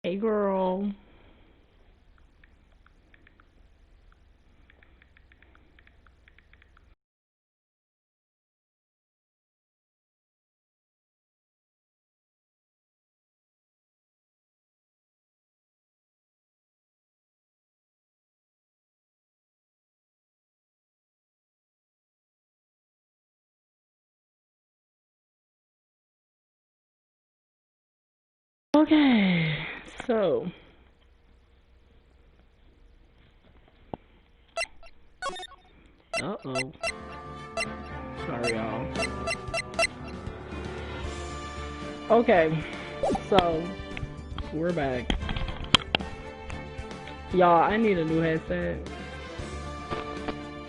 Hey girl. Okay, so uh-oh. Sorry y'all. Okay, so we're back. Y'all, I need a new headset.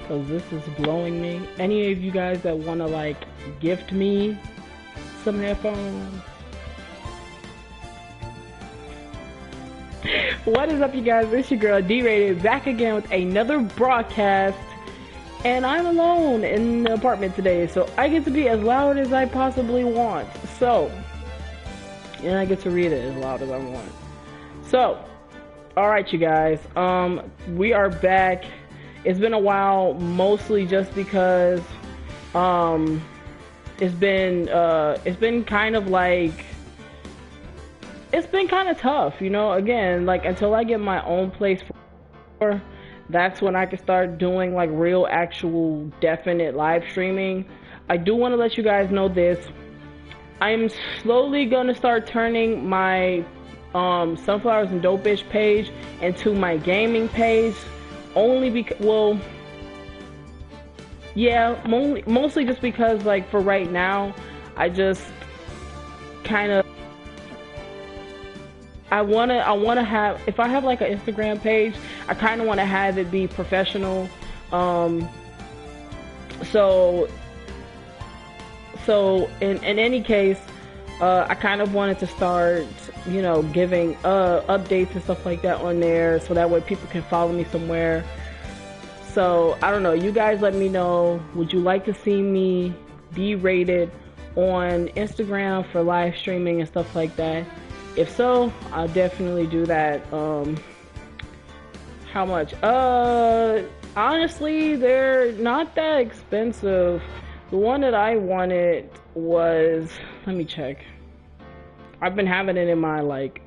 Cause this is blowing me. Any of you guys that wanna like gift me some headphones? What is up, you guys? It's your girl D-Rated back again with another broadcast, and I'm alone in the apartment today, so I get to be as loud as I possibly want. So, and I get to read it as loud as I want. So, alright, you guys, we are back. It's been a while, mostly just because it's been kind of like, it's been kind of tough, you know. Again, like, until I get my own place, that's when I can start doing like real, actual, definite live streaming. I do want to let you guys know this. I'm slowly gonna start turning my Sunflowers and Dope-ish page into my gaming page, only because, well, yeah, mostly just because, like, for right now, I just kind of, I wanna have, if I have like an Instagram page, I kind of want to have it be professional. So in any case, I kind of wanted to start, you know, giving updates and stuff like that on there, so that way people can follow me somewhere. So I don't know, you guys let me know, would you like to see me be rated on Instagram for live streaming and stuff like that? If so, I'll definitely do that. How much? Honestly, they're not that expensive. The one that I wanted was, let me check. I've been having it in my like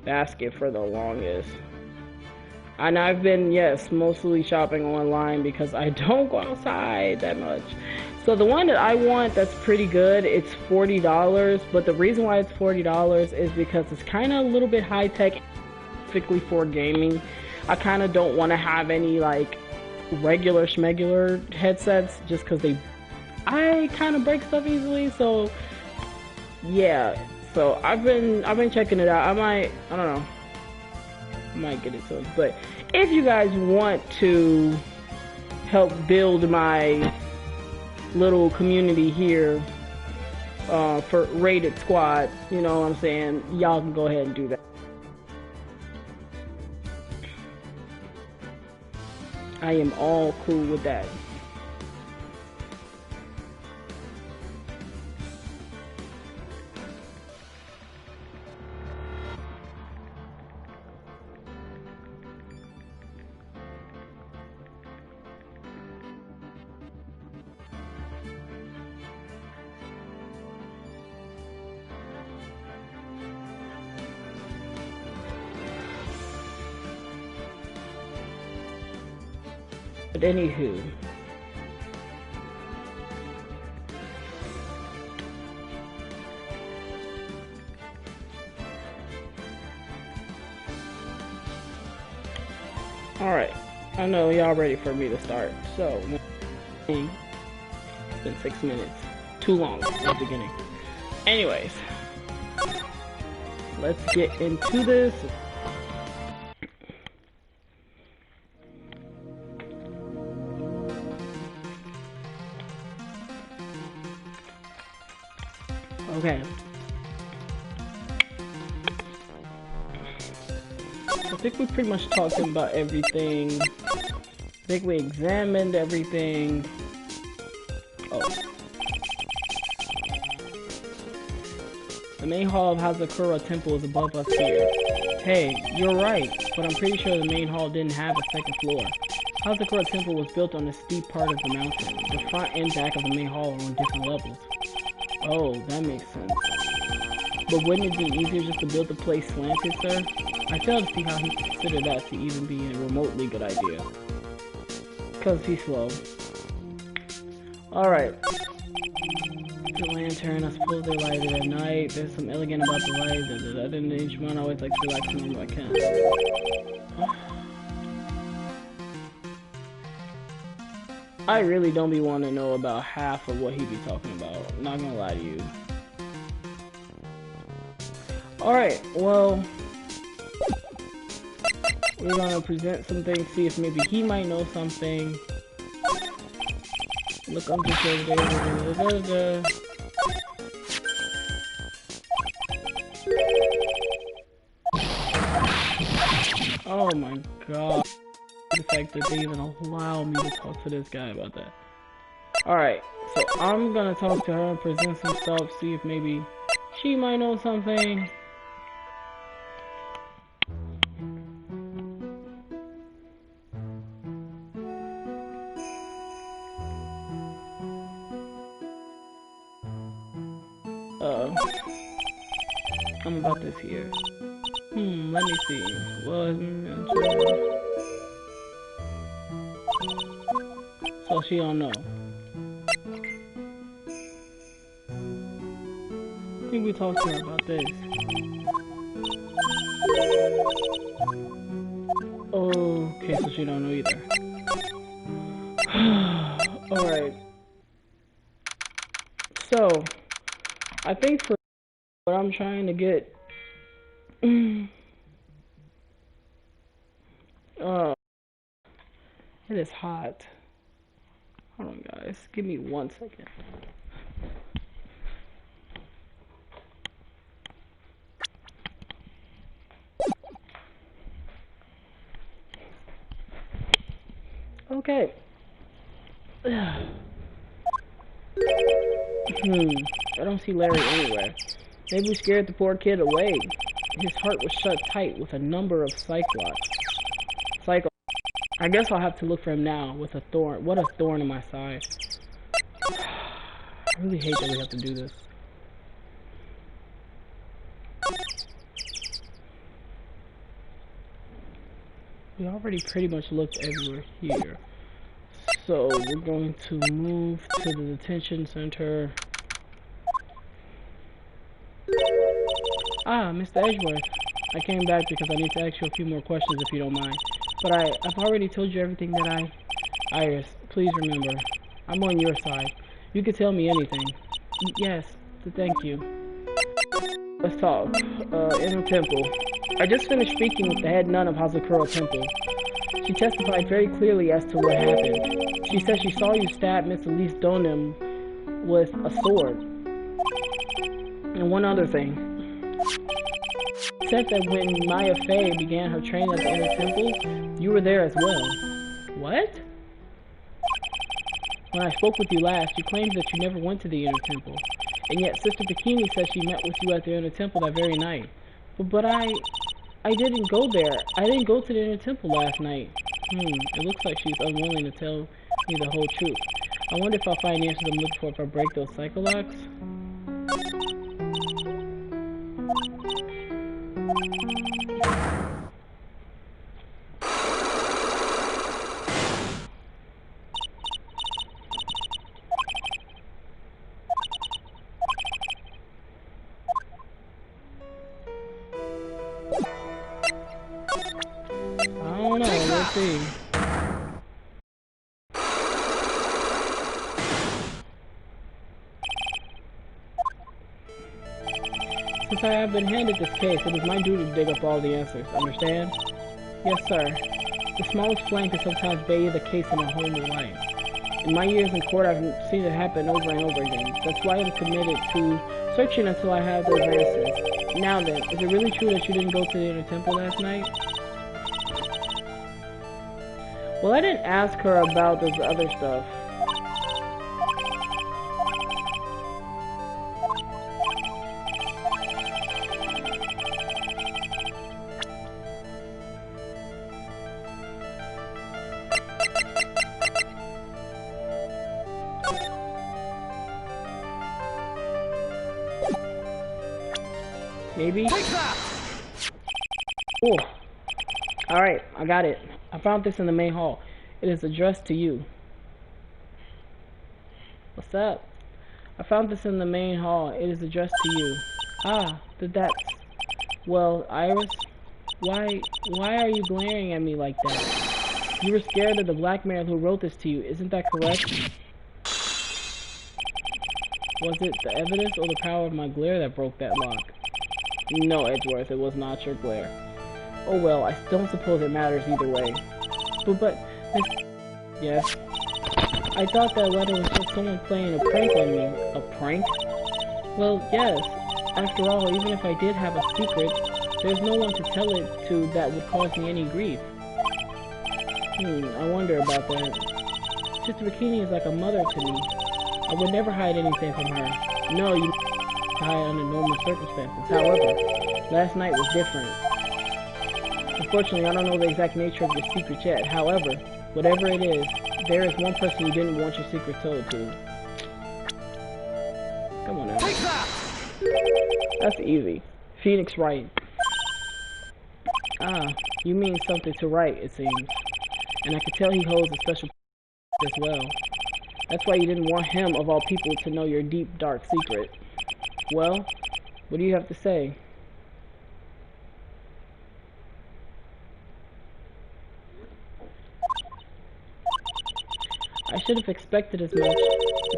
basket for the longest. And I've been, yes, mostly shopping online because I don't go outside that much. So the one that I want that's pretty good, it's $40, but the reason why it's $40 is because it's kind of a little bit high-tech, specifically for gaming. I kind of don't want to have any like regular schmegular headsets just because I kind of break stuff easily. So yeah, so I've been checking it out. I don't know, I might get it soon. But if you guys want to help build my little community here for Rated Squad, you know what I'm saying, y'all can go ahead and do that. I am all cool with that. But anywho, alright, I know y'all ready for me to start, so it's been 6 minutes, too long at the beginning. Anyways, let's get into this. Okay. I think we pretty much talked about everything. I think we examined everything. Oh. The main hall of Hazakura Temple is above us here. Hey, you're right, but I'm pretty sure the main hall didn't have a second floor. Hazakura Temple was built on a steep part of the mountain. The front and back of the main hall are on different levels. Oh, that makes sense. But wouldn't it be easier just to build the place slanted, sir? I fail to see how he considered that to even be a remotely good idea. Because he's slow. Alright. The lantern, I suppose they light it at night. There's some elegant about the light. I didn't each one always like to relax normal I can. I really don't be wanting to know about half of what he be talking about. I'm not gonna lie to you. Alright, well, we're gonna present some things, see if maybe he might know something. Look up this over. Oh my god. The fact that they even allow me to talk to this guy about that. Alright, so I'm gonna talk to her and present some stuff, see if maybe she might know something. I'm about this here. Let me see. So she don't know. I think we talked to her about this. Okay, so she don't know either. Alright. So, I think for what I'm trying to get... it is hot. Hold on, guys. Give me 1 second. Okay. I don't see Larry anywhere. Maybe we scared the poor kid away. His heart was shut tight with a number of cyclops. I guess I'll have to look for him now with a thorn. What a thorn in my side. I really hate that we have to do this. We already pretty much looked everywhere here. So we're going to move to the detention center. Ah, Mr. Edgeworth. I came back because I need to ask you a few more questions if you don't mind. But I've already told you everything that Iris, please remember, I'm on your side. You can tell me anything. Yes, thank you. Let's talk. Inner Temple. I just finished speaking with the head nun of Hazakura Temple. She testified very clearly as to what happened. She said she saw you stab Miss Elise Donim with a sword. And one other thing. She said that when Maya Fey began her training at the Inner Temple, you were there as well. What? When I spoke with you last, you claimed that you never went to the Inner Temple. And yet Sister Bikini said she met with you at the Inner Temple that very night. But I didn't go there. I didn't go to the Inner Temple last night. It looks like she's unwilling to tell me the whole truth. I wonder if I'll find the answers I'm looking for if I break those cycle locks. I don't know, let's see. Since I have been handed this case, it is my duty to dig up all the answers, understand? Yes, sir. The smallest flame can sometimes bathe a case in a whole new light. In my years in court, I've seen it happen over and over again. That's why I'm committed to searching until I have those answers. Now then, is it really true that you didn't go to the Inner Temple last night? Well, I didn't ask her about this other stuff. Maybe? Take that! Oh. Alright, I got it. I found this in the main hall. It is addressed to you. What's up? I found this in the main hall. It is addressed to you. Ah, that's... Well, Iris, why are you glaring at me like that? You were scared of the blackmailer who wrote this to you, isn't that correct? Was it the evidence or the power of my glare that broke that lock? No, Edgeworth, it was not your glare. Oh well, I don't suppose it matters either way. But, yes. I thought that letter was just someone playing a prank on me. A prank? Well, yes. After all, even if I did have a secret, there's no one to tell it to that would cause me any grief. I wonder about that. Sister Bikini is like a mother to me. I would never hide anything from her. No, you hide under normal circumstances. However, last night was different. Unfortunately, I don't know the exact nature of your secret yet. However, whatever it is, there is one person you didn't want your secret told to. Come on now. Take that! That's easy. Phoenix Wright. Ah, you mean something to Wright, it seems. And I could tell he holds a special as well. That's why you didn't want him, of all people, to know your deep, dark secret. Well, what do you have to say? I should have expected as much,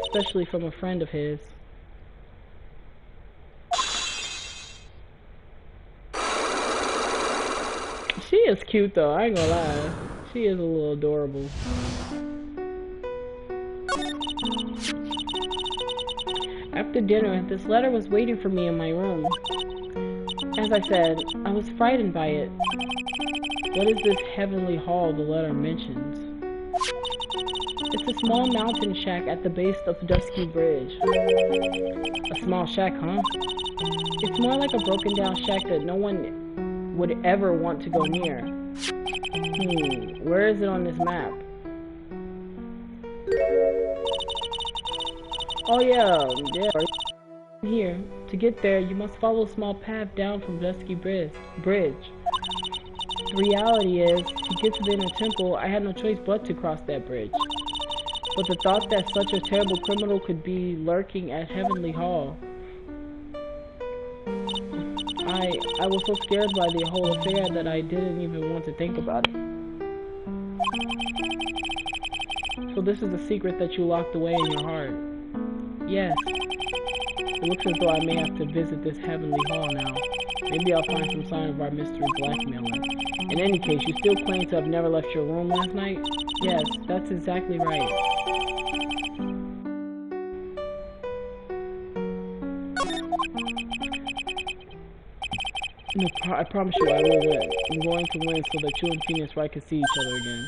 especially from a friend of his. She is cute though, I ain't gonna lie. She is a little adorable. After dinner, this letter was waiting for me in my room. As I said, I was frightened by it. What is this heavenly hall the letter mentions? It's a small mountain shack at the base of Dusky Bridge. A small shack, huh? It's more like a broken down shack that no one would ever want to go near. Where is it on this map? Oh yeah, here. To get there, you must follow a small path down from Dusky Bridge. The reality is, to get to the inner temple, I had no choice but to cross that bridge. But the thought that such a terrible criminal could be lurking at Heavenly Hall. I was so scared by the whole affair that I didn't even want to think about it. So this is the secret that you locked away in your heart. Yes. It looks as though I may have to visit this Heavenly Hall now. Maybe I'll find some sign of our mystery blackmailer. In any case, you still claim to have never left your room last night? Yes, that's exactly right. No, I promise you I will win. I'm going to win so that you and Phoenix Wright can see each other again.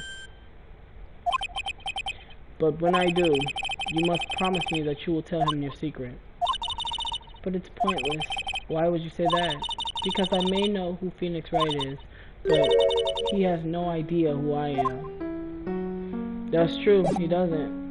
But when I do, you must promise me that you will tell him your secret. But it's pointless. Why would you say that? Because I may know who Phoenix Wright is, but he has no idea who I am. That's true, he doesn't.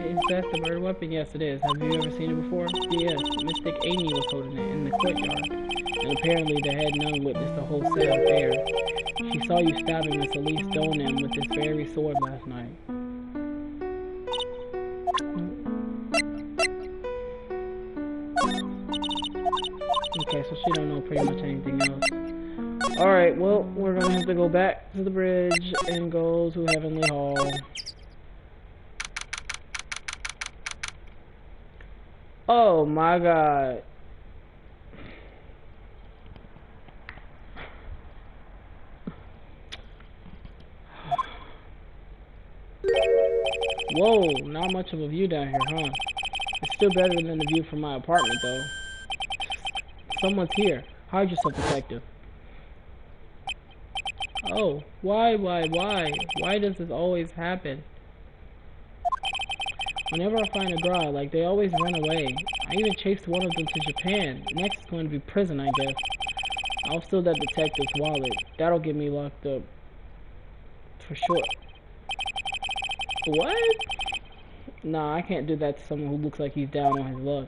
Is that the murder weapon? Yes, it is. Have you ever seen it before? Yes, Mystic Amy was holding it in the courtyard. And apparently the head nun witnessed the whole sad affair. She saw you stabbing Miss Elise Donan with this very sword last night. Okay, so she don't know pretty much anything else. Alright, well, we're gonna have to go back to the bridge and go to Heavenly Hall. Oh my god. Whoa, not much of a view down here, huh? It's still better than the view from my apartment, though. Someone's here. Hide yourself, detective. Oh, why? Why does this always happen? Whenever I find a girl I like, they always run away. I even chased one of them to Japan. Next is going to be prison, I guess. I'll steal that detective's wallet. That'll get me locked up. For sure. What? Nah, I can't do that to someone who looks like he's down on his luck.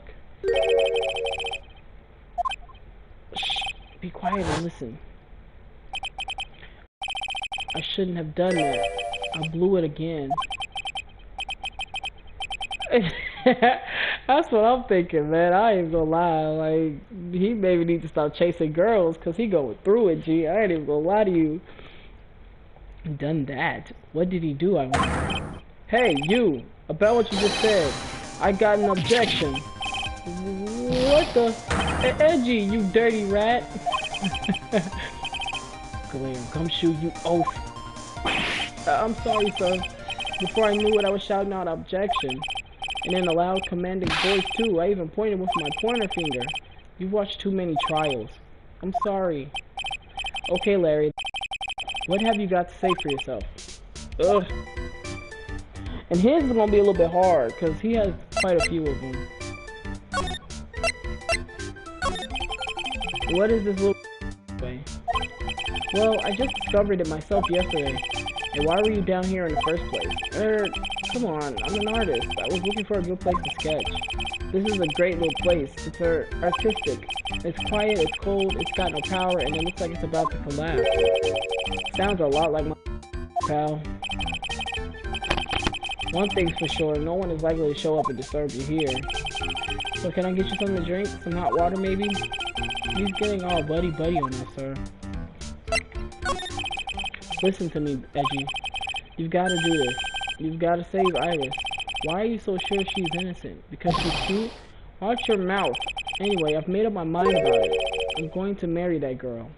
Shh. Be quiet and listen. I shouldn't have done that. I blew it again. That's what I'm thinking, man. I ain't gonna lie. Like, he maybe needs to stop chasing girls, cause he going through it, G. I ain't even gonna lie to you. Done that. What did he do, I wonder? Hey, you. About what you just said. I got an objection. What the? Edgy, you dirty rat. Gumshoe, you oaf. I'm sorry, sir. Before I knew it, I was shouting out objection. And in a loud, commanding voice, too. I even pointed with my pointer finger. You've watched too many trials. I'm sorry. Okay, Larry. What have you got to say for yourself? Ugh. And his is gonna be a little bit hard, because he has quite a few of them. What is this little way? Well, I just discovered it myself yesterday. And why were you down here in the first place? Come on, I'm an artist. I was looking for a good place to sketch. This is a great little place. It's artistic. It's quiet, it's cold, it's got no power, and it looks like it's about to collapse. Sounds a lot like my pal. One thing's for sure, no one is likely to show up and disturb you here. So can I get you something to drink? Some hot water maybe? He's getting all buddy-buddy on us, sir. Listen to me, Edgy. You've got to do this. You've got to save Iris. Why are you so sure she's innocent? Because she's cute? Watch your mouth. Anyway, I've made up my mind about it. I'm going to marry that girl.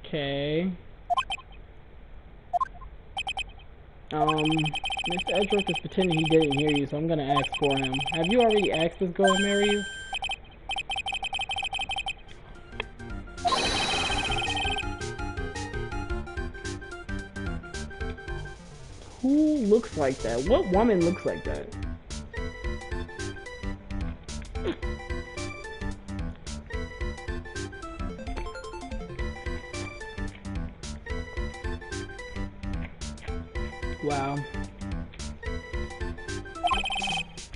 Okay. Mr. Edgeworth is pretending he didn't hear you, so I'm gonna ask for him. Have you already asked this girl to marry you? Who looks like that? What woman looks like that? Wow.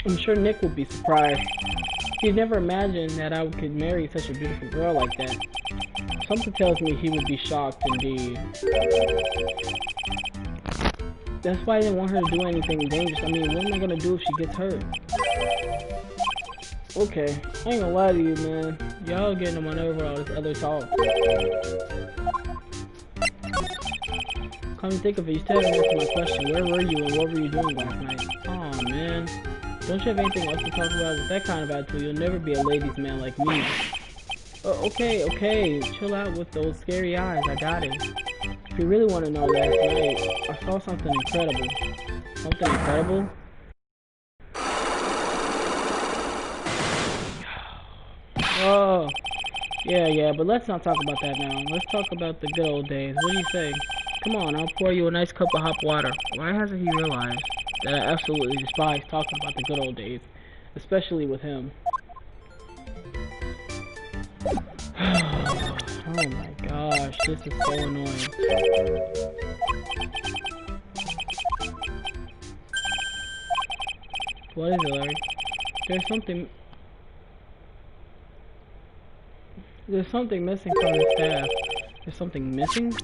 I'm sure Nick will be surprised. He'd never imagined that I could marry such a beautiful girl like that. Something tells me he would be shocked indeed. That's why I didn't want her to do anything dangerous. I mean, what am I gonna do if she gets hurt? Okay, I ain't gonna lie to you, man. Y'all getting on my nerve with all this other talk. Come to think of it, you still haven't answered my question. Where were you and what were you doing last night? Aw, man. Don't you have anything else to talk about? With that kind of attitude, you'll never be a ladies' man like me. Okay. Chill out with those scary eyes. I got it. If you really want to know, last night, I saw something incredible. Something incredible? Oh. Yeah, but let's not talk about that now. Let's talk about the good old days. What do you say? Come on, I'll pour you a nice cup of hot water. Why hasn't he realized that I absolutely despise talking about the good old days? Especially with him. Oh my gosh, this is so annoying. What is it, Larry? There's something missing from the staff. There's something missing?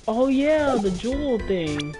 Oh yeah, the jewel thing.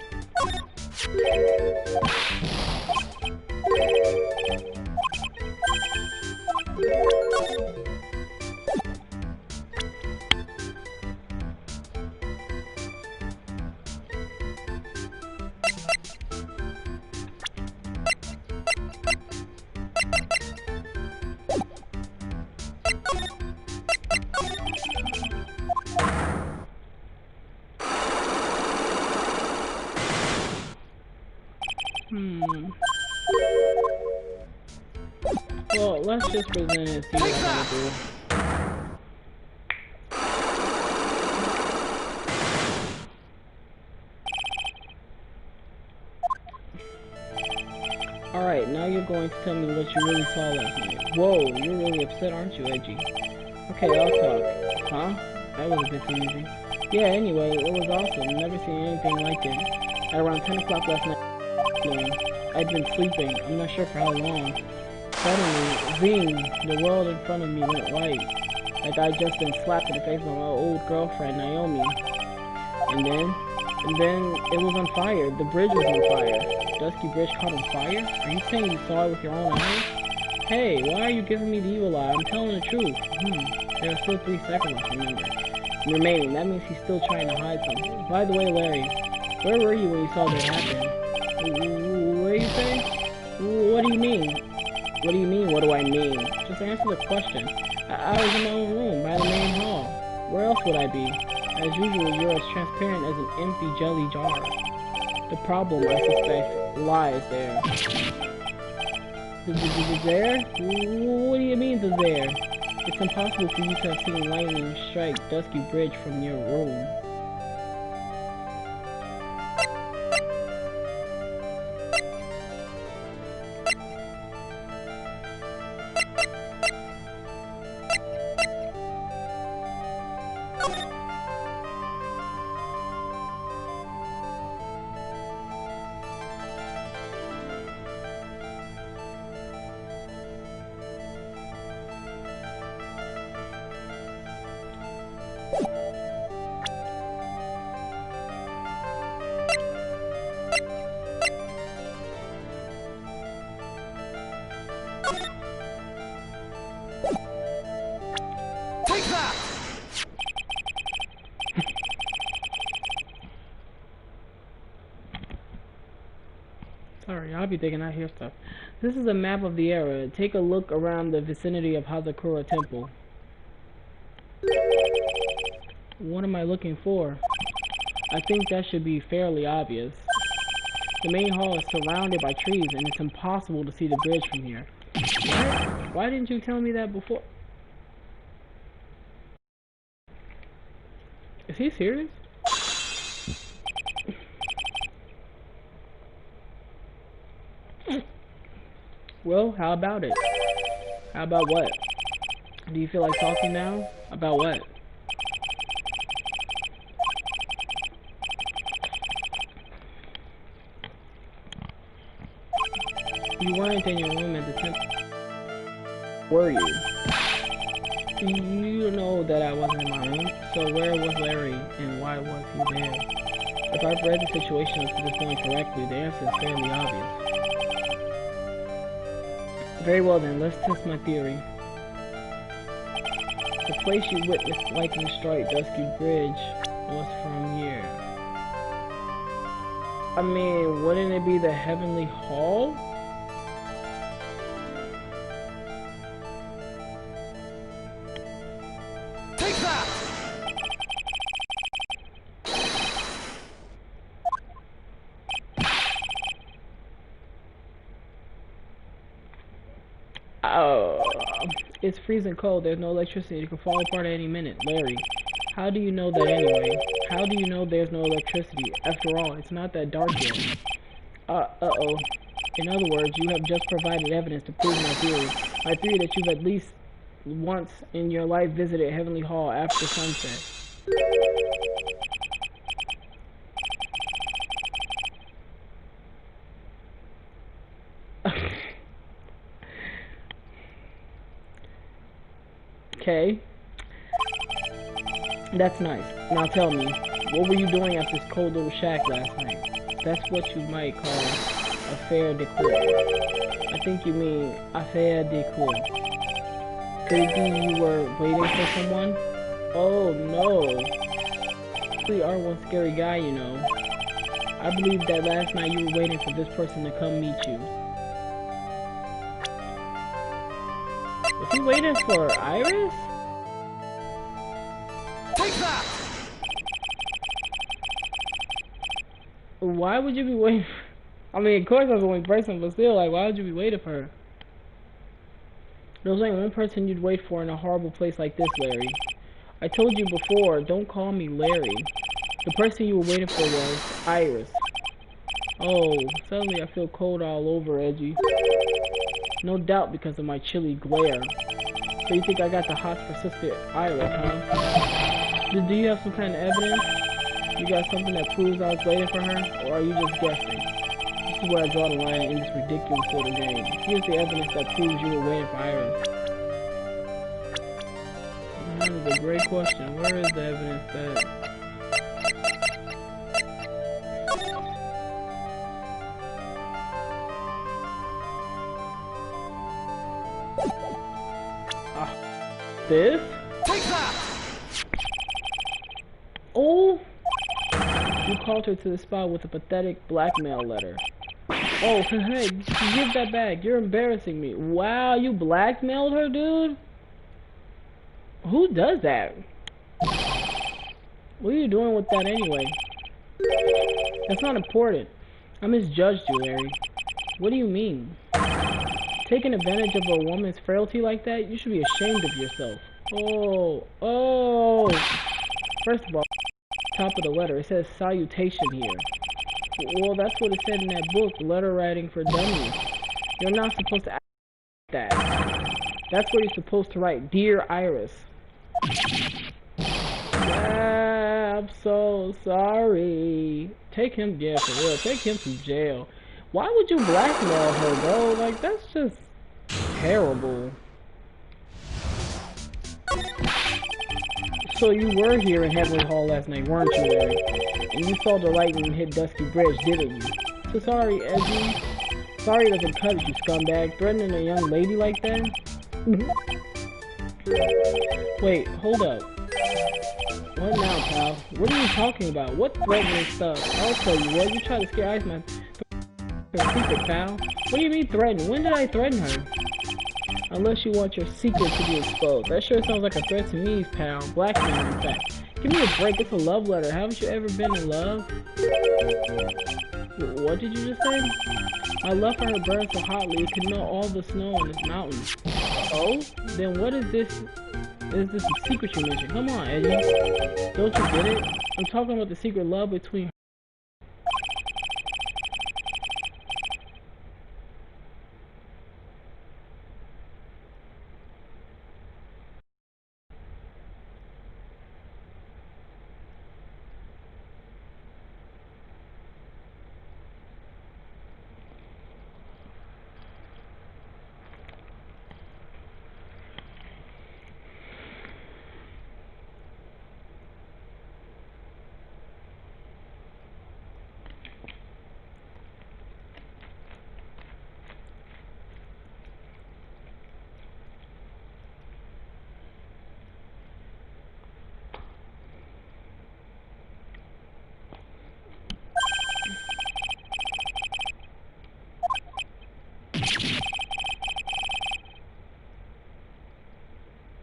Well, let's just present it, see what I'm gonna do. Alright, now you're going to tell me what you really saw last night. Whoa, you're really upset, aren't you, Edgy? Okay, I'll talk. Huh? That was a bit too easy. Yeah, anyway, it was awesome. Never seen anything like it. At around 10 o'clock last night, I'd been sleeping. I'm not sure for how long. Suddenly, zing, the world in front of me went white. Like I'd just been slapped in the face by my old girlfriend, Naomi. And then it was on fire. The bridge was on fire. Dusky Bridge caught on fire? Are you saying you saw it with your own eyes? Hey, why are you giving me the evil eye? I'm telling the truth. There are still 3 seconds, remaining. That means he's still trying to hide something. By the way, Larry, where were you when you saw that happen? What do you say? What do you mean? What do you mean, what do I mean? Just answer the question. I was in my own room, by the main hall. Where else would I be? As usual, you're as transparent as an empty jelly jar. The problem, I suspect, lies there. There? What do you mean, the there? It's impossible for you to have seen lightning strike Dusky Bridge from your room. Sorry, I'll be thinking I hear stuff. This is a map of the area. Take a look around the vicinity of Hazakura Temple. What am I looking for? I think that should be fairly obvious. The main hall is surrounded by trees and it's impossible to see the bridge from here. What? Why didn't you tell me that before? Is he serious? Well, how about it? How about what? Do you feel like talking now? About what? You weren't in your room at the temple. Were you? You know that I wasn't in my room. So where was Larry and why was he there? If I've read the situation up to this point correctly, the answer is fairly obvious. Very well then, let's test my theory. The place you witnessed lightning strike Dusky Bridge was from here. I mean, wouldn't it be the Heavenly Hall? Take that! It's freezing cold. There's no electricity. It can fall apart at any minute. Larry, how do you know that anyway? How do you know there's no electricity? After all, it's not that dark yet. Uh-oh. In other words, you have just provided evidence to prove my theory. My theory that you've at least once in your life visited Heavenly Hall after sunset. Okay. That's nice. Now tell me, what were you doing at this cold little shack last night? That's what you might call affaire de cour. I think you mean affaire de cour. Could it be you were waiting for someone? Oh no. You really are one scary guy, you know. I believe that last night you were waiting for this person to come meet you. Was he waiting for Iris? Take that! Why would you be waiting for... I mean, of course, I was the only person, but still, like, why would you be waiting for her? There's only one person you'd wait for in a horrible place like this, Larry. I told you before, don't call me Larry. The person you were waiting for was Iris. Oh, suddenly I feel cold all over, Edgy. No doubt because of my chilly glare. So you think I got the hots for Sister Iris, huh? Do you have some kind of evidence? You got something that proves I was waiting for her? Or are you just guessing? This is where I draw the line in this ridiculous little game. Here's the evidence that proves you were waiting for Iris. That is a great question. Where is the evidence that... This? Take that! Oh! You called her to the spot with a pathetic blackmail letter. Oh, hey, give that back. You're embarrassing me. Wow, you blackmailed her, dude? Who does that? What are you doing with that anyway? That's not important. I misjudged you, Larry. What do you mean? Taking advantage of a woman's frailty like that? You should be ashamed of yourself. Oh. First of all, top of the letter, it says salutation here. Well, that's what it said in that book, Letter Writing for Dummies. You're not supposed to act like that. That's what you're supposed to write, Dear Iris. I'm so sorry. Take him, yeah, for real. Take him to jail. Why would you blackmail her, bro? Like, that's just terrible. So you were here in Heavenly Hall last night, weren't you, Larry? And you saw the lightning hit Dusky Bridge, didn't you? So sorry, Edgy. Sorry doesn't cut it, you scumbag. Threatening a young lady like that? Wait, hold up. What now, pal? What are you talking about? What threatening stuff? I'll tell you what, you try to scare Iceman. Secret, pal. What do you mean threaten? When did I threaten her? Unless you want your secret to be exposed. That sure sounds like a threat to me, pal. Blackmail, in fact. Give me a break. It's a love letter. Haven't you ever been in love? What did you just say? My love for her burned so hotly it could melt all the snow on this mountain. Oh? Then what is this? Is this a secret you mentioned? Come on, Eddie. Don't you get it? I'm talking about the secret love between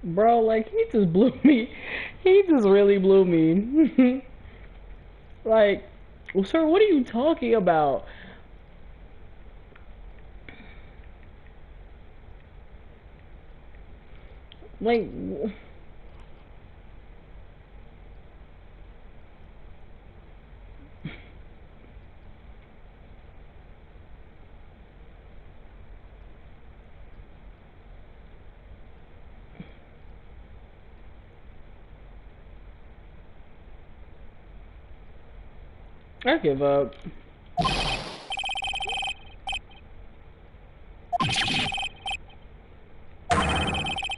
Bro, like, he just blew me. He just really blew me. Like, well, sir, what are you talking about? Like, I give up.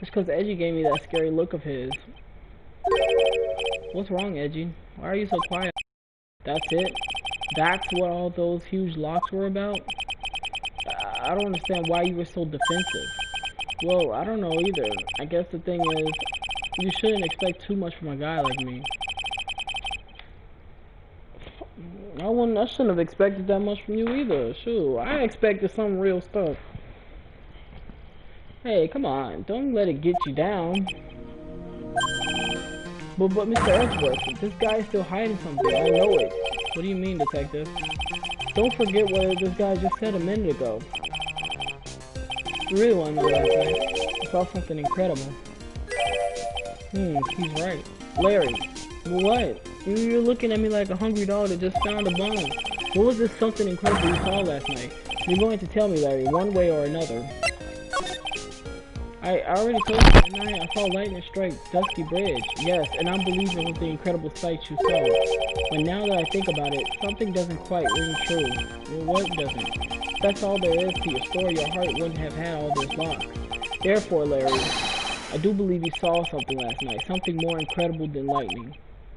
It's because Edgy gave me that scary look of his. What's wrong, Edgy? Why are you so quiet? That's it? That's what all those huge locks were about? I don't understand why you were so defensive. Well, I don't know either. I guess the thing is, you shouldn't expect too much from a guy like me. I shouldn't have expected that much from you either. Shoot, I expected some real stuff. Hey, come on, don't let it get you down. But Mr. Edgeworth, this guy is still hiding something. I know it. What do you mean, detective? Don't forget what this guy just said a minute ago. You really want to know last night? I saw something incredible. He's right. Larry, what? You're looking at me like a hungry dog that just found a bone. What was this something incredible you saw last night? You're going to tell me, Larry, one way or another. I already told you that night I saw lightning strike Dusky Bridge. Yes, and I believe it was the incredible sight you saw. But now that I think about it, something doesn't quite ring true. Well, what doesn't? That's all there is to your story. Your heart wouldn't have had all those locks. Therefore, Larry, I do believe you saw something last night. Something more incredible than lightning.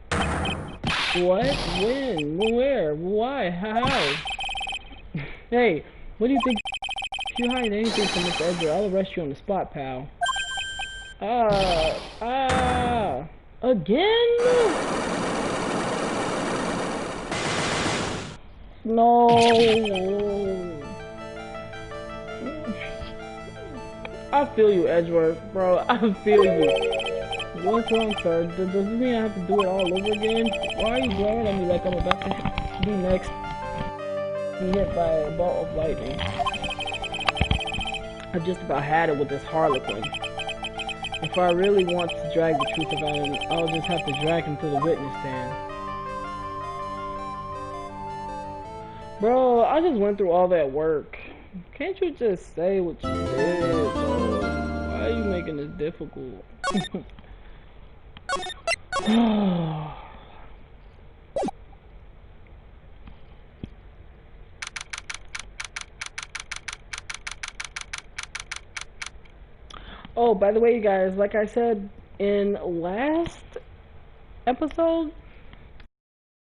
What? When? Where? Why? How? Hey, what do you think? If you hide anything from Mr. Edgar, I'll arrest you on the spot, pal. Again? No. I feel you, Edgeworth, bro. I feel you. What's wrong, sir? Does this mean I have to do it all over again? Why are you glaring at me like I'm about to be next? Be hit by a bolt of lightning. I just about had it with this Harlequin. If I really want to drag the truth about him, I'll just have to drag him to the witness stand. Bro, I just went through all that work. Can't you just say what you did, bro? Why are you making this difficult? Oh, by the way, you guys, like I said in last episode,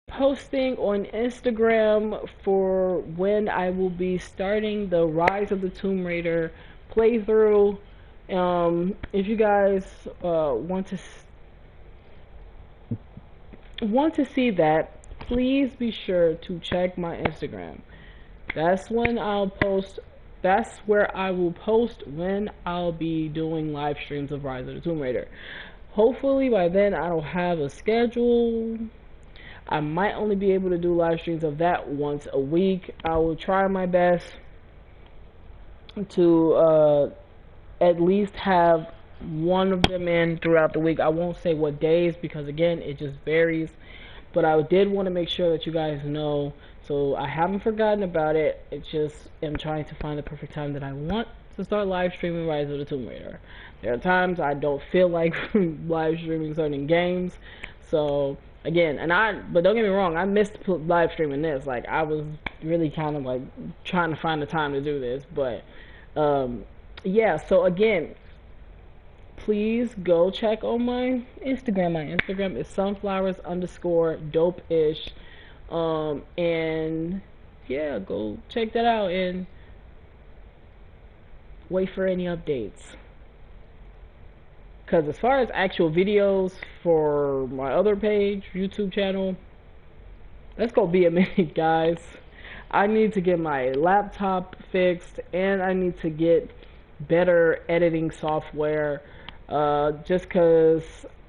posting on Instagram for when I will be starting the Rise of the Tomb Raider playthrough. If you guys want to see that, please be sure to check my Instagram. That's when I'll post. That's where I will post when I'll be doing live streams of Rise of the Tomb Raider. Hopefully by then I don't have a schedule. I might only be able to do live streams of that once a week. I will try my best to at least have one of them in throughout the week. I won't say what days because again it just varies, but I did want to make sure that you guys know, so I haven't forgotten about it. It's just I'm trying to find the perfect time that I want to start live streaming Rise of the Tomb Raider. There are times I don't feel like live streaming certain games, so again, but don't get me wrong, I missed live streaming this. Like I was really kind of like trying to find the time to do this, but yeah, so again, please go check on my Instagram. My Instagram is sunflowers_dope-ish. And yeah, go check that out and wait for any updates. Because as far as actual videos for my other page, YouTube channel, that's gonna be a minute, guys. I need to get my laptop fixed and I need to get better editing software. Just because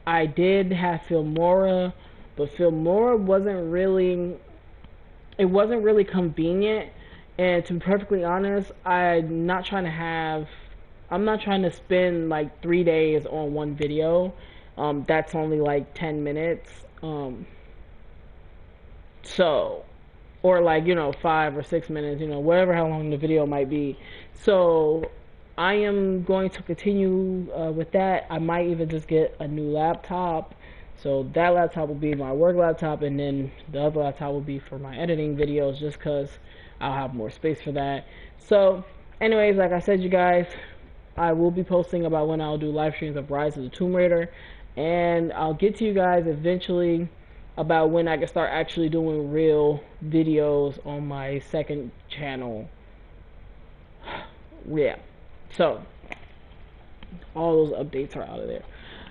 I did have Filmora, but Filmora wasn't really convenient. And to be perfectly honest, I'm not trying to spend like 3 days on one video. That's only like 10 minutes. Or like, 5 or 6 minutes, whatever how long the video might be. So I am going to continue with that. I might even just get a new laptop. So that laptop will be my work laptop, and then the other laptop will be for my editing videos, just because I'll have more space for that. So anyways, like I said, you guys, I will be posting about when I'll do live streams of Rise of the Tomb Raider, and I'll get to you guys eventually about when I can start actually doing real videos on my second channel. Yeah, so all those updates are out of there.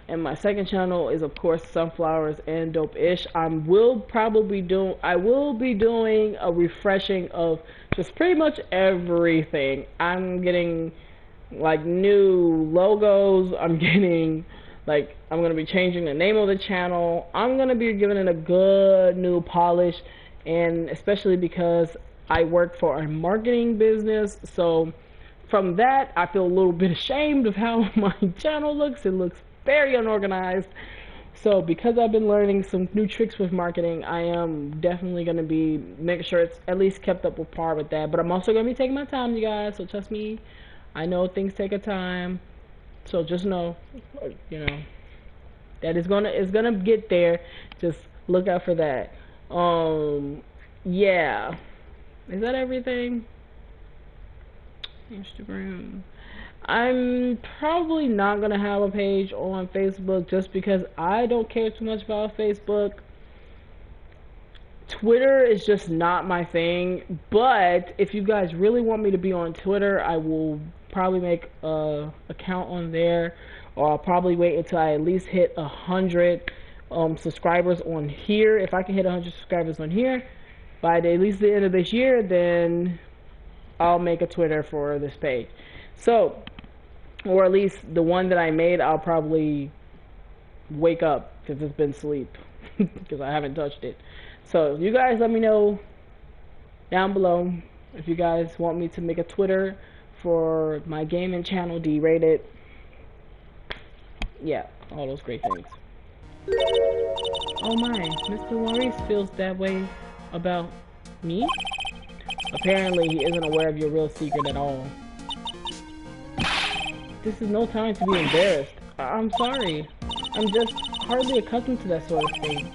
And my second channel is of course Sunflowers and Dope-ish. I will be doing a refreshing of just pretty much everything. I'm getting like new logos. I'm gonna be changing the name of the channel. I'm gonna be giving it a good new polish, and especially because I work for a marketing business, so from that, I feel a little bit ashamed of how my channel looks. It looks very unorganized. So because I've been learning some new tricks with marketing, I am definitely going to be making sure it's at least kept up with par with that. But I'm also going to be taking my time, you guys. So trust me, I know things take a time. So just know, you know, that it's gonna get there. Just look out for that. Yeah. Is that everything? Instagram. I'm probably not gonna have a page on Facebook just because I don't care too much about Facebook. Twitter is just not my thing, but if you guys really want me to be on Twitter, I will probably make a account on there, or I'll probably wait until I at least hit 100 subscribers on here. If I can hit 100 subscribers on here by at least the end of this year, then I'll make a Twitter for this page. So, or at least the one that I made, I'll probably wake up because it's been sleep because I haven't touched it. So you guys let me know down below if you guys want me to make a Twitter for my gaming channel, D-rated. Yeah, all those great things. Oh my, Mr. Maurice feels that way about me? Apparently he isn't aware of your real secret at all. This is no time to be embarrassed. I'm sorry. I'm just hardly accustomed to that sort of thing.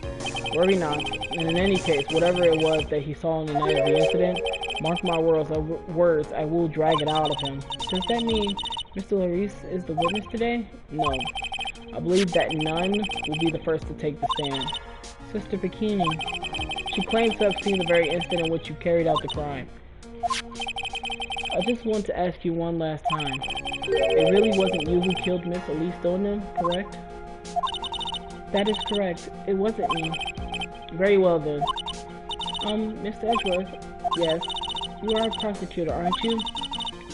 Worry not. And in any case, whatever it was that he saw on the night of the incident, mark my words, I will drag it out of him. Does that mean Mr. Maurice is the witness today? No. I believe that none will be the first to take the stand. Sister Bikini. She claims to have seen the very instant in which you carried out the crime. I just want to ask you one last time. It really wasn't you who killed Miss Elise Stoneham, correct? That is correct. It wasn't me. Very well then. Mr. Edgeworth? Yes? You are a prosecutor, aren't you?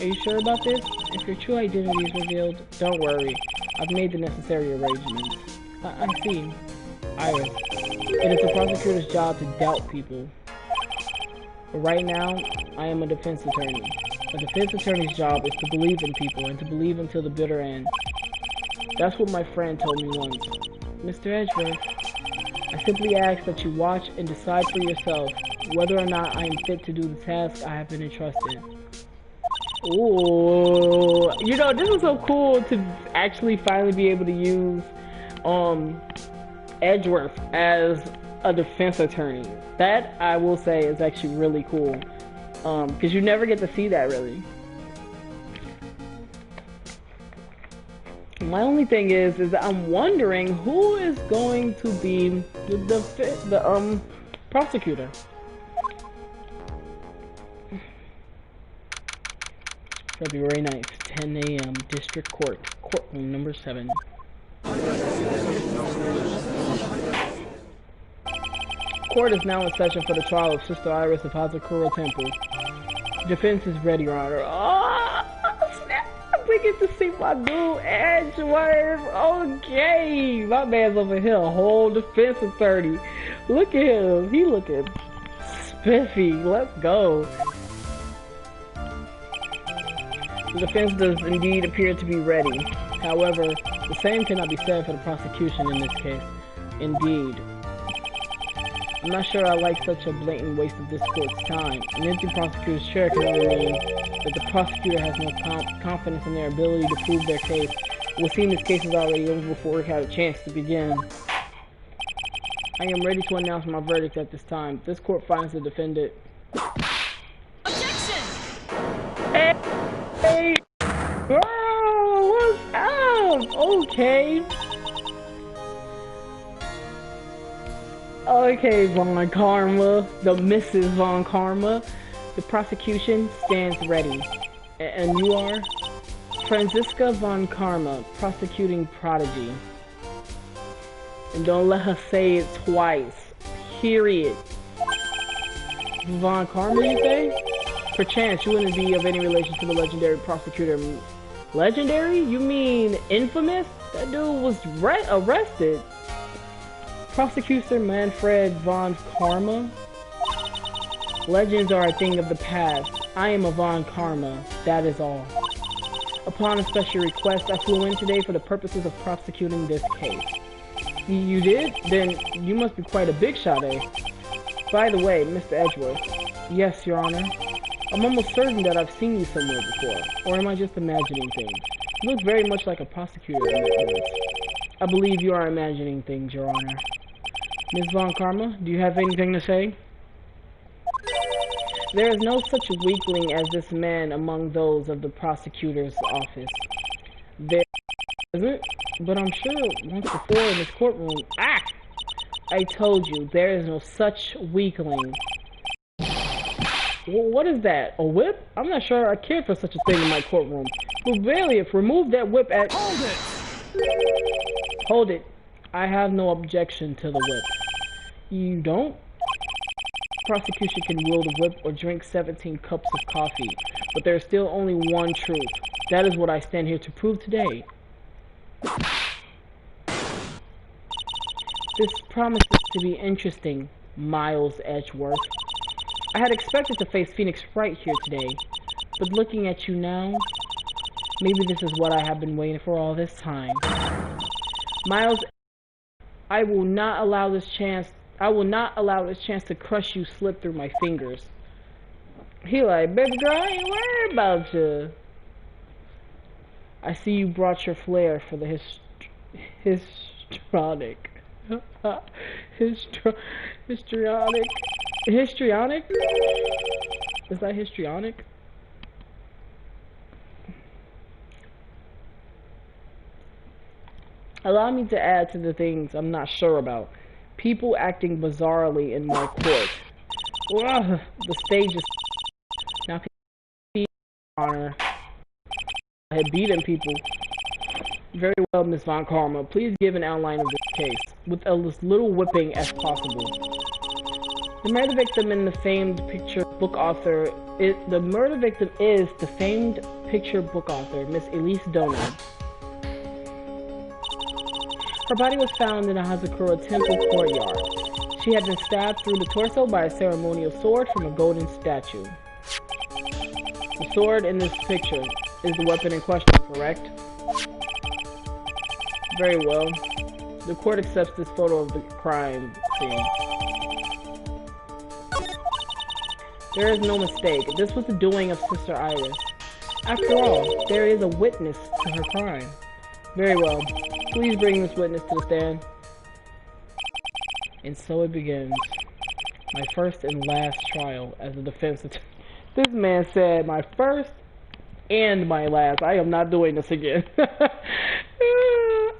Are you sure about this? If your true identity is revealed, don't worry. I've made the necessary arrangements. I see. Iris. It is the prosecutor's job to doubt people. But right now, I am a defense attorney. A defense attorney's job is to believe in people and to believe until the bitter end. That's what my friend told me once. Mr. Edgeworth, I simply ask that you watch and decide for yourself whether or not I am fit to do the task I have been entrusted. Ooh, you know, this is so cool to actually finally be able to use Edgeworth as a defense attorney. That, I will say, is actually really cool. Because you never get to see that, really. My only thing is that I'm wondering who is going to be the prosecutor. February 9th, 10 a.m. District Court, courtroom number 7. Court is now in session for the trial of Sister Iris of Hazakura Temple. Defense is ready, Your Honor. Oh, snap! We get to see my dude Edgeworth. Okay, my man's over here, a whole defense attorney. Look at him. He looking spiffy. Let's go. The defense does indeed appear to be ready. However, the same cannot be said for the prosecution in this case. Indeed. I'm not sure I like such a blatant waste of this court's time. An empty prosecutor's chair can only mean that the prosecutor has no confidence in their ability to prove their case. It would seem this case is already over before we had a chance to begin. I am ready to announce my verdict at this time. This court finds the defendant... Objection! Hey! Oh, what's up? Okay. Okay, Von Karma, the Mrs. Von Karma. The prosecution stands ready. And you are? Franziska Von Karma, prosecuting prodigy. And don't let her say it twice. Period. Von Karma, you say? Perchance you wouldn't be of any relation to the legendary prosecutor. Legendary? You mean infamous? That dude was arrested. Prosecutor Manfred von Karma? Legends are a thing of the past. I am Avon Karma, that is all. Upon a special request, I flew in today for the purposes of prosecuting this case. You did? Then you must be quite a big shot, eh? By the way, Mr. Edgeworth. Yes, Your Honor. I'm almost certain that I've seen you somewhere before. Or am I just imagining things? You look very much like a prosecutor in that words. I believe you are imagining things, Your Honor. Ms. Von Karma, do you have anything to say? There is no such weakling as this man among those of the prosecutor's office. There isn't, but I'm sure once before in this courtroom... Ah! I told you, there is no such weakling. What is that? A whip? I'm not sure I care for such a thing in my courtroom. Bailiff, remove that whip at... Hold it! Hold it. I have no objection to the whip. You don't? Prosecution can wield a whip or drink 17 cups of coffee, but there is still only one truth. That is what I stand here to prove today. This promises to be interesting, Miles Edgeworth. I had expected to face Phoenix Wright here today, but looking at you now, maybe this is what I have been waiting for all this time. Miles, I will not allow this chance to crush you slip through my fingers. He like, baby girl, I ain't worried about you. I see you brought your flair for the histrionic. Histrionic? Is that histrionic? Allow me to add to the things I'm not sure about. People acting bizarrely in my court. Ugh, the stage is... Now, Honor. I had beaten people. Very well, Miss Von Karma. Please give an outline of this case, with as little whipping as possible. The murder victim in the famed picture book author... The murder victim is the famed picture book author, Miss Elise Donut. Her body was found in a Hazakura temple courtyard. She had been stabbed through the torso by a ceremonial sword from a golden statue. The sword in this picture is the weapon in question, correct? Very well. The court accepts this photo of the crime scene. There is no mistake. This was the doing of Sister Iris. After all, there is a witness to her crime. Very well. Please bring this witness to the stand. And so it begins. My first and last trial as a defense attorney. This man said my first and my last. I am not doing this again.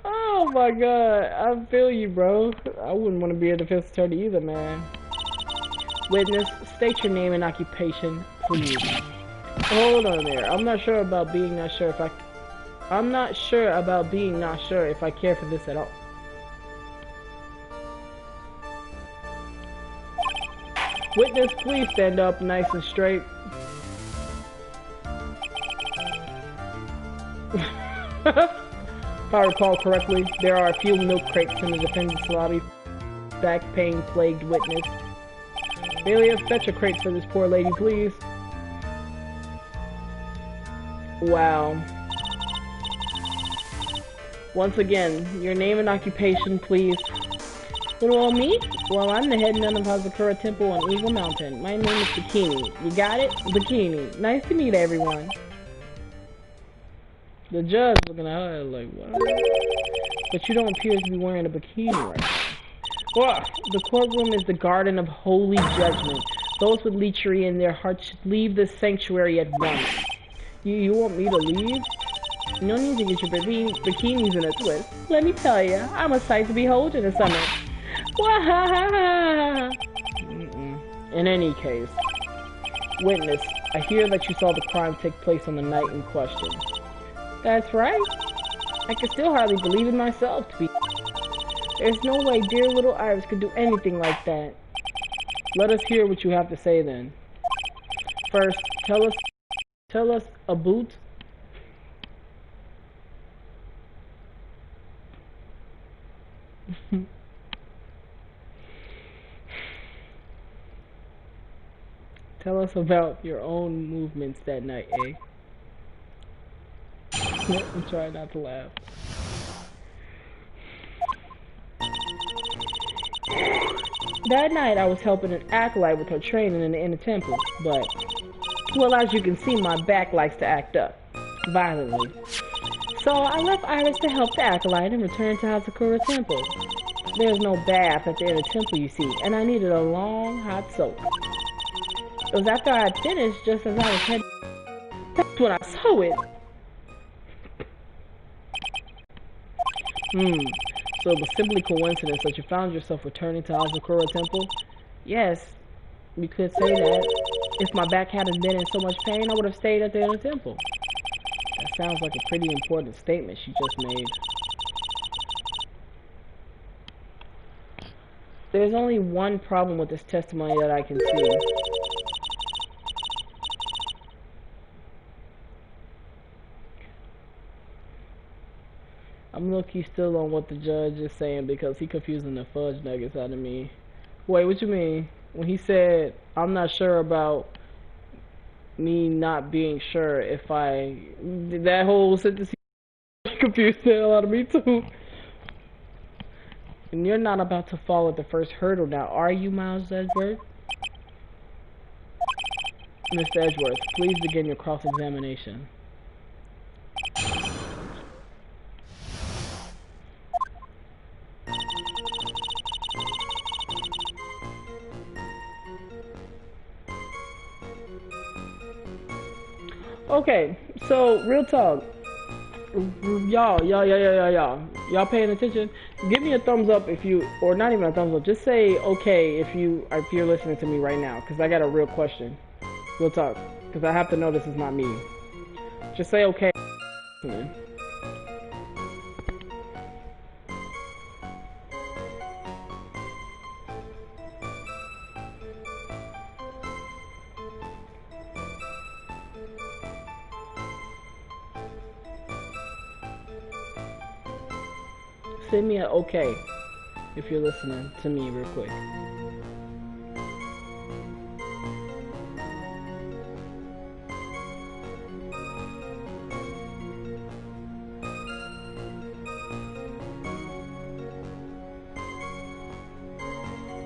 Oh my god. I feel you, bro. I wouldn't want to be a defense attorney either, man. Witness, state your name and occupation, please. Hold on there. I'm not sure about being not sure if I care for this at all. Witness, please stand up nice and straight. If I recall correctly, there are a few milk crates in the defendant's lobby. Back pain plagued witness. Bailiff, fetch a crate for this poor lady, please. Wow. Once again, your name and occupation, please. Well, me? Well, I'm the head nun of Hazakura Temple on Eagle Mountain. My name is Bikini. You got it? Bikini. Nice to meet everyone. The judge looking at her like, what? But you don't appear to be wearing a bikini right now. Well, the courtroom is the garden of holy judgment. Those with lechery in their hearts should leave this sanctuary at once. You want me to leave? No need to get your bikinis in a twist. Let me tell you, I'm a sight to behold in the summer. In any case, witness, I hear that you saw the crime take place on the night in question. That's right. I can still hardly believe it myself to be... There's no way dear little Iris could do anything like that. Let us hear what you have to say then. First, tell us about... Tell us about your own movements that night, eh? I'm trying not to laugh. That night I was helping an acolyte with her training in the inner temple, but, well, as you can see, my back likes to act up violently. So I left Iris to help the acolyte and returned to Hazakura Temple. There's no bath at the inner temple, you see, and I needed a long, hot soak. It was after I had finished, just as I was heading. That's when I saw it. So it was simply coincidence that you found yourself returning to Hazakura Temple? Yes, you could say that. If my back hadn't been in so much pain, I would have stayed at the inner temple. That sounds like a pretty important statement she just made. There's only one problem with this testimony that I can see. I'm low-key still on what the judge is saying because he confusing the fudge nuggets out of me. Wait, what you mean? When he said, I'm not sure about me not being sure if I... That whole sentence confused the hell out of me too. And you're not about to fall at the first hurdle now, are you, Miles Edgeworth? Mr. Edgeworth, please begin your cross-examination. Okay, so real talk, y'all paying attention? Give me a thumbs up if you, or not even a thumbs up. Just say okay if you're listening to me right now, because I got a real question. Real talk, because I have to know this is not me. Just say okay. Send me an okay if you're listening to me real quick.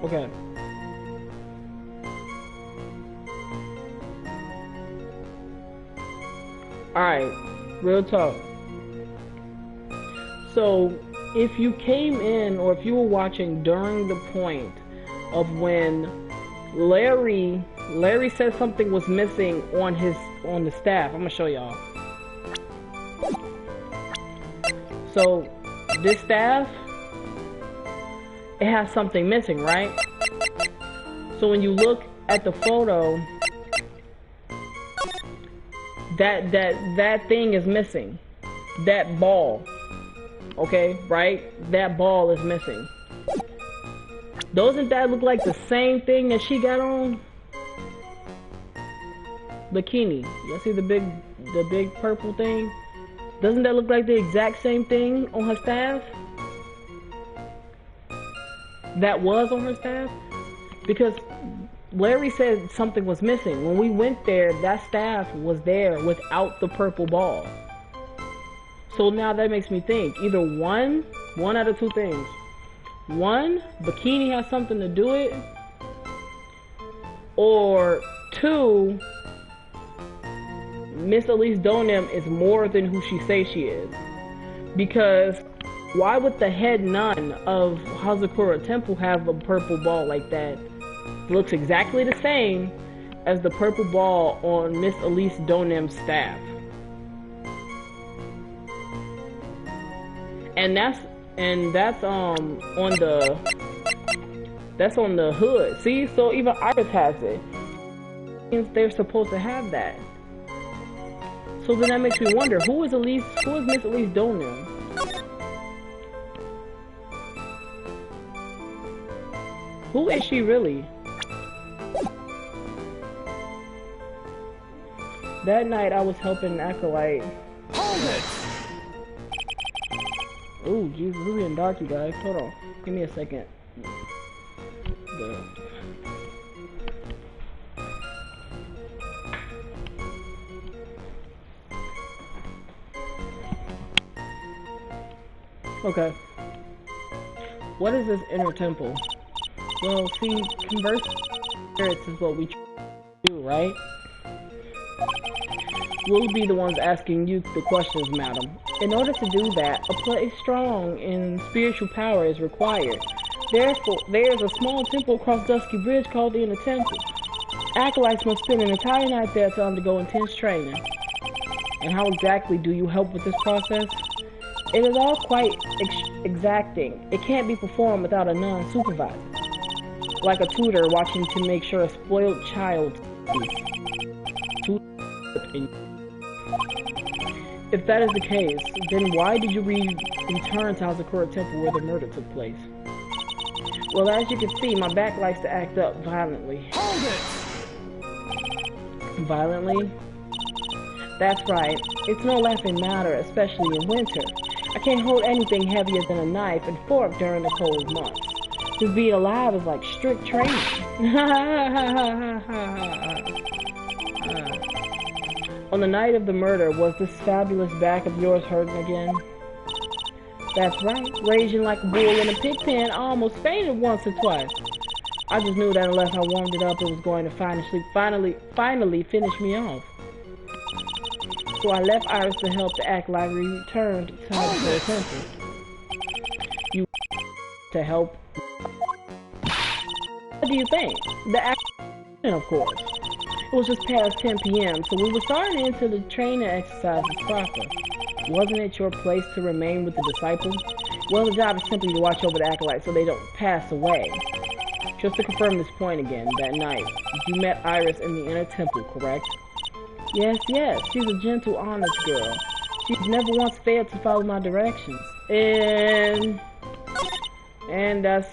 Okay. Alright, real talk. So, if you came in or if you were watching during the point of when Larry said something was missing on the staff, I'm gonna show y'all. So this staff, it has something missing, right? So when you look at the photo, that thing is missing. That ball. Okay, right? That ball is missing. Doesn't that look like the same thing that she got on? Bikini. Y'all see the big purple thing? Doesn't that look like the exact same thing on her staff? That was on her staff? Because Larry said something was missing. When we went there, that staff was there without the purple ball. So now that makes me think, either one out of two things. One, bikini has something to do with it, or two, Miss Elise Donem is more than who she says she is. Because why would the head nun of Hazakura Temple have a purple ball like that? It looks exactly the same as the purple ball on Miss Elise Donem's staff. And that's on the hood. See, so even Iris has it. Means they're supposed to have that. So then that makes me wonder, who is Miss Elise Donem? Who is she really? That night I was helping an acolyte. Hold it! Oh, Jesus, it's getting dark, you guys. Hold on. Give me a second. Okay. What is this inner temple? Well, see, converse spirits is what we do, right? We'll be the ones asking you the questions, madam. In order to do that, a place strong in spiritual power is required. Therefore, there is a small temple across Dusky Bridge called the Inner Temple. Acolytes must spend an entire night there to undergo intense training. And how exactly do you help with this process? It is all quite exacting. It can't be performed without a non-supervisor. Like a tutor watching to make sure a spoiled child If that is the case, then why did you return to Hazakura Temple where the murder took place? Well, as you can see, my back likes to act up violently. Hold it! Violently? That's right. It's no laughing matter, especially in winter. I can't hold anything heavier than a knife and fork during the cold months. Just being alive is like strict training. On the night of the murder, was this fabulous back of yours hurting again? That's right. Raging like a bull in a pig pen, I almost fainted once or twice. I just knew that unless I warmed it up, it was going to finally finish me off. So I left Iris to help the acolyte returned to the temple. You to help? What do you think? The acolyte, of course. It was just past 10 p.m., so we were starting into the training exercises proper. Wasn't it your place to remain with the disciples? Well, the job is simply to watch over the acolytes so they don't pass away. Just to confirm this point again, that night, you met Iris in the inner temple, correct? Yes, she's a gentle, honest girl. She's never once failed to follow my directions. And that's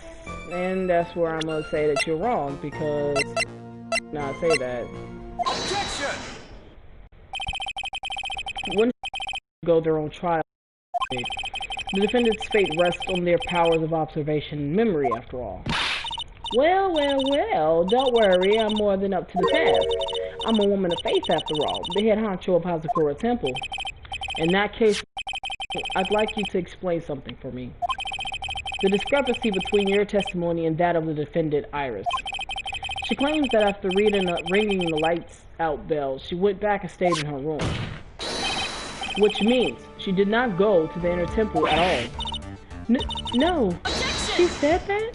where I'm gonna say that you're wrong, because I say that. Objection! When go their own trial, the defendant's fate rests on their powers of observation and memory, after all. Well, don't worry, I'm more than up to the task. I'm a woman of faith, after all, the head honcho of Hazakura Temple. In that case, I'd like you to explain something for me. The discrepancy between your testimony and that of the defendant, Iris. She claims that after ringing the lights out bell, she went back and stayed in her room. Which means she did not go to the inner temple at all. No. Objection! She said that?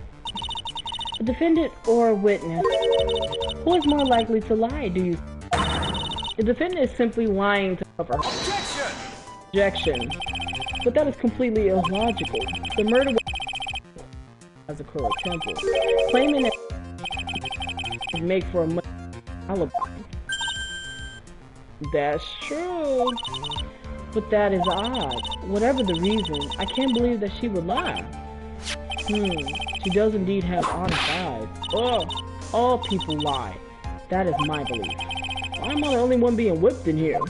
A defendant or a witness? Who is more likely to lie, do you? The defendant is simply lying to cover her. Objection! But that is completely illogical. The murder was Hazakura Temple, claiming that make for a alibi. That's true. But that is odd. Whatever the reason, I can't believe that she would lie. She does indeed have honest eyes. Oh, all people lie. That is my belief. I'm not the only one being whipped in here.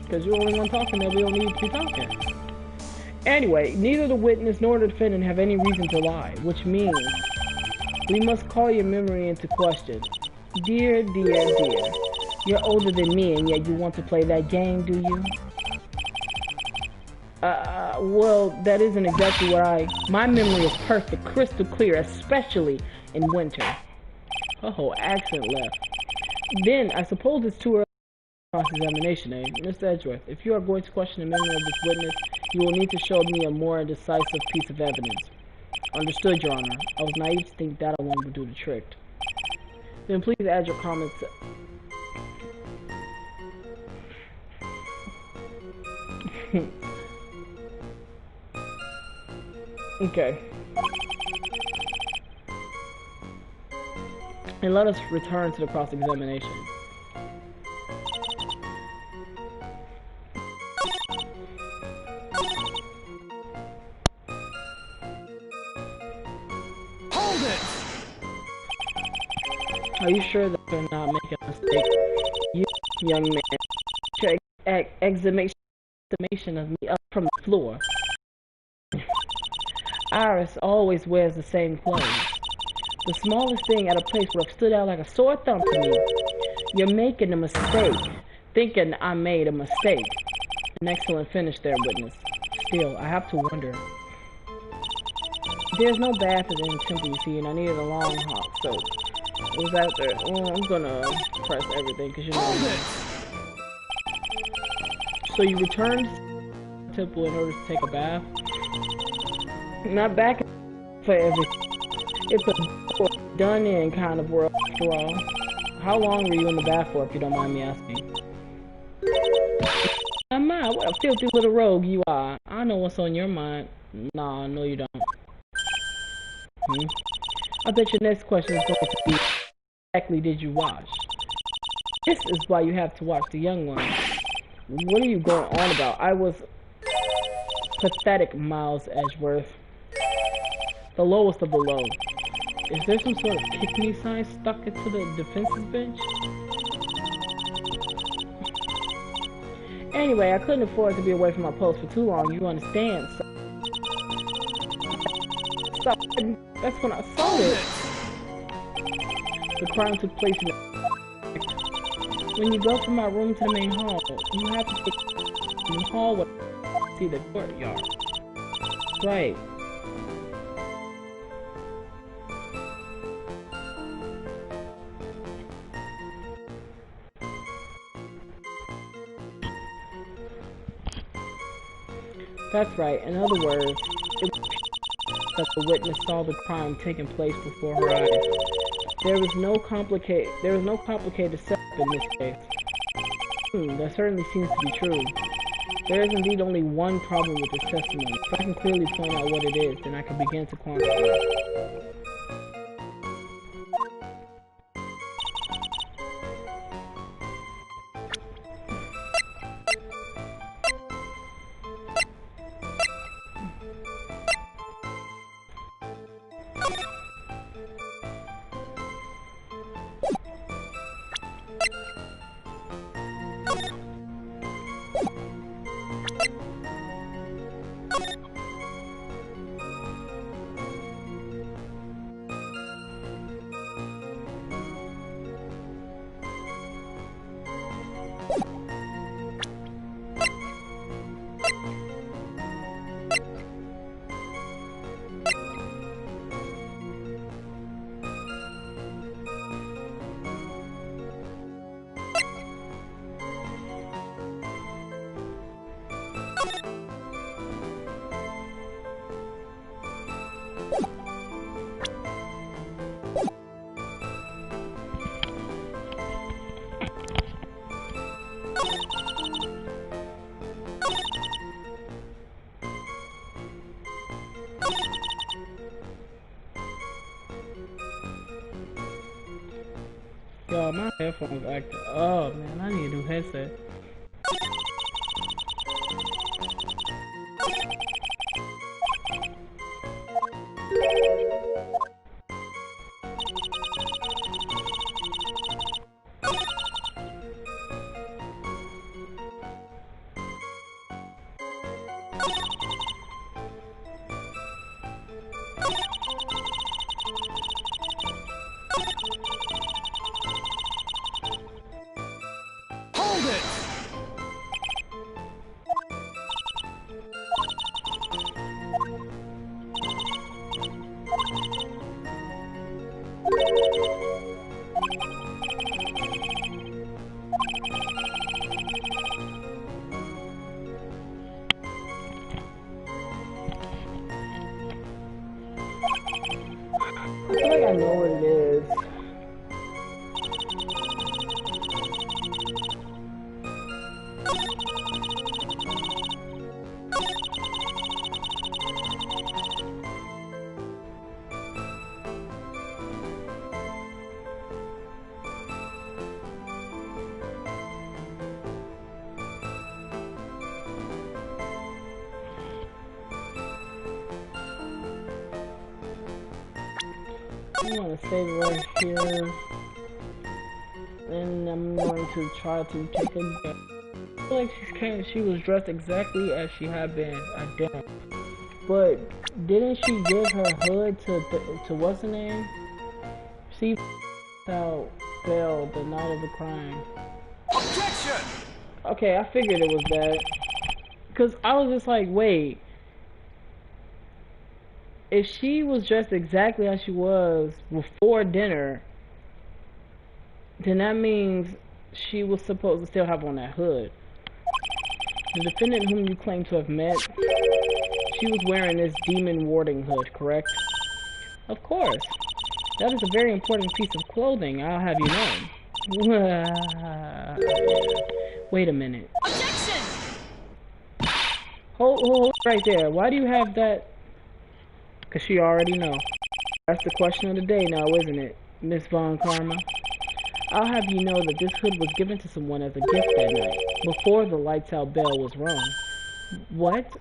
Because you're the only one talking that we don't need to be talking. Anyway, neither the witness nor the defendant have any reason to lie, which means we must call your memory into question. Dear. You're older than me and yet you want to play that game, do you? Well, that isn't exactly what my memory is perfect, crystal clear, especially in winter. Oh, accent left. Then, I suppose it's too early for cross-examination, eh? Mr. Edgeworth, if you are going to question the memory of this witness, you will need to show me a more decisive piece of evidence. Understood, Your Honor. I was naive to think that alone would do the trick. Then please add your comments. Okay. And let us return to the cross-examination. Hold it! Are you sure that you're not making a mistake? You, young man, your examination of me up from the floor. Iris always wears the same clothes. The smallest thing at a place would have stood out like a sore thumb to me. You're making a mistake, thinking I made a mistake. An excellent finish there, witness. still. I have to wonder. There's no bath at the temple, you see, and I needed a long hot soak. It was after. Oh, I'm gonna press everything because you know. So you returned to the temple in order to take a bath. Not back for everything. It's a done-in kind of world after all. How long were you in the bath for, if you don't mind me asking? My, what a filthy little rogue you are. I know what's on your mind. Nah, no you don't. I bet your next question is going to be, exactly did you watch? This is why you have to watch the young one. What are you going on about? I was pathetic, Miles Edgeworth. The lowest of the low. Is there some sort of kick-me sign stuck into the defensive bench? Anyway, I couldn't afford to be away from my post for too long, you understand, so... That's when I saw it. The crime took place in the... When you go from my room to the main hall, you have to take the hallway to see the courtyard. Right. That's right. In other words, it was that the witness saw the crime taking place before her eyes. There was no complicated setup in this case. That certainly seems to be true. There is indeed only one problem with this testimony. If I can clearly point out what it is, then I can begin to quantify. Yo, my headphones acting up, man. I need a new headset. I feel like I know what it is. I'm gonna save it right here, and I'm going to try to take a guess. I feel like she was dressed exactly as she had been. I don't. But didn't she give her hood to what's her name? She out bail the night of the crime. Objection! Okay, I figured it was that. Because I was just like, wait, if she was dressed exactly as she was before dinner, then that means she was supposed to still have on that hood. The defendant whom you claim to have met, she was wearing this demon warding hood, correct? Of course. That is a very important piece of clothing, I'll have you know. Wait a minute. Objection! Hold right there. Why do you have that? Because she already know. That's the question of the day now, isn't it, Miss Von Karma? I'll have you know that this hood was given to someone as a gift that night, before the lights out bell was rung. What?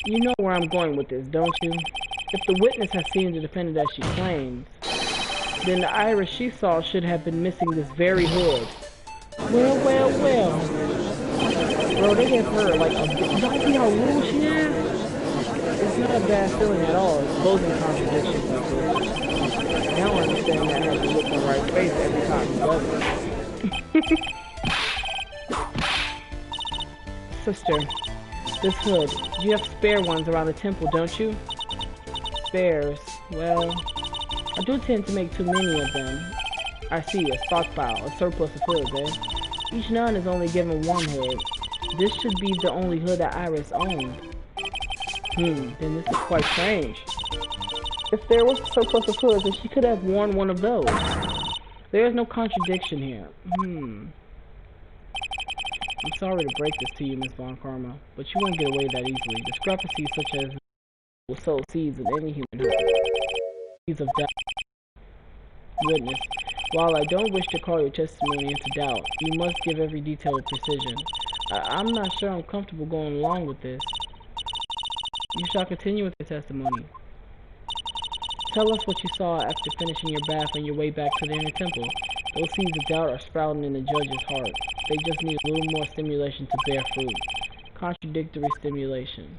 You know where I'm going with this, don't you? If the witness has seen the defendant as she claims, then the iris she saw should have been missing this very hood. Well. Bro, they gave her like a big... Y'all see how little she is? It's not a bad feeling at all. It's closing contradictions like this. Now I understand that has to look in the right face every time he does it. Sister, this hood, you have spare ones around the temple, don't you? Spares. Well, I do tend to make too many of them. I see, a stockpile, a surplus of hoods, eh? Each nun is only given one hood. This should be the only hood that Iris owned. Then this is quite strange. If there was a surplus of hoods, then she could have worn one of those. There is no contradiction here. I'm sorry to break this to you, Miss Von Karma, but you won't get away that easily. Discrepancies such as will sow seeds in any human heart. Seeds of doubt. Witness, while I don't wish to call your testimony into doubt, you must give every detail with precision. I'm not sure I'm comfortable going along with this. You shall continue with the testimony. Tell us what you saw after finishing your bath on your way back to the inner temple. Those seeds of doubt are sprouting in the judge's heart. They just need a little more stimulation to bear fruit. Contradictory stimulation.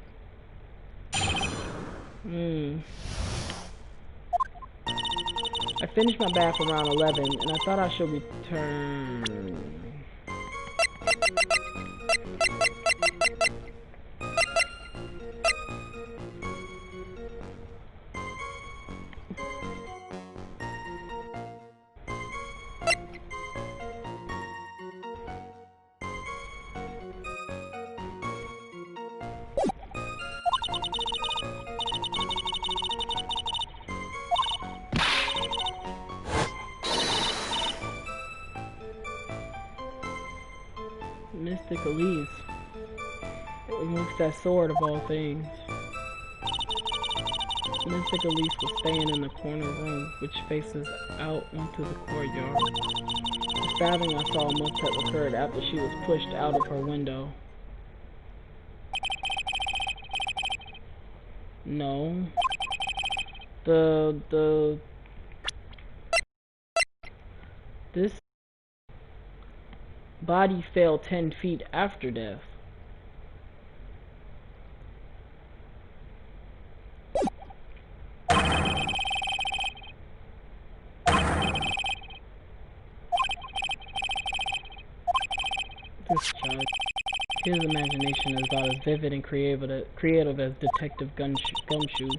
I finished my bath around 11, and I thought I should return. Mystic Elise. Amongst that sword of all things. Mystic Elise was staying in the corner room, which faces out onto the courtyard. The stabbing I saw must have occurred after she was pushed out of her window. No. This body fell 10 feet after death. This child, his imagination is about as vivid and creative as Detective Gumshoe.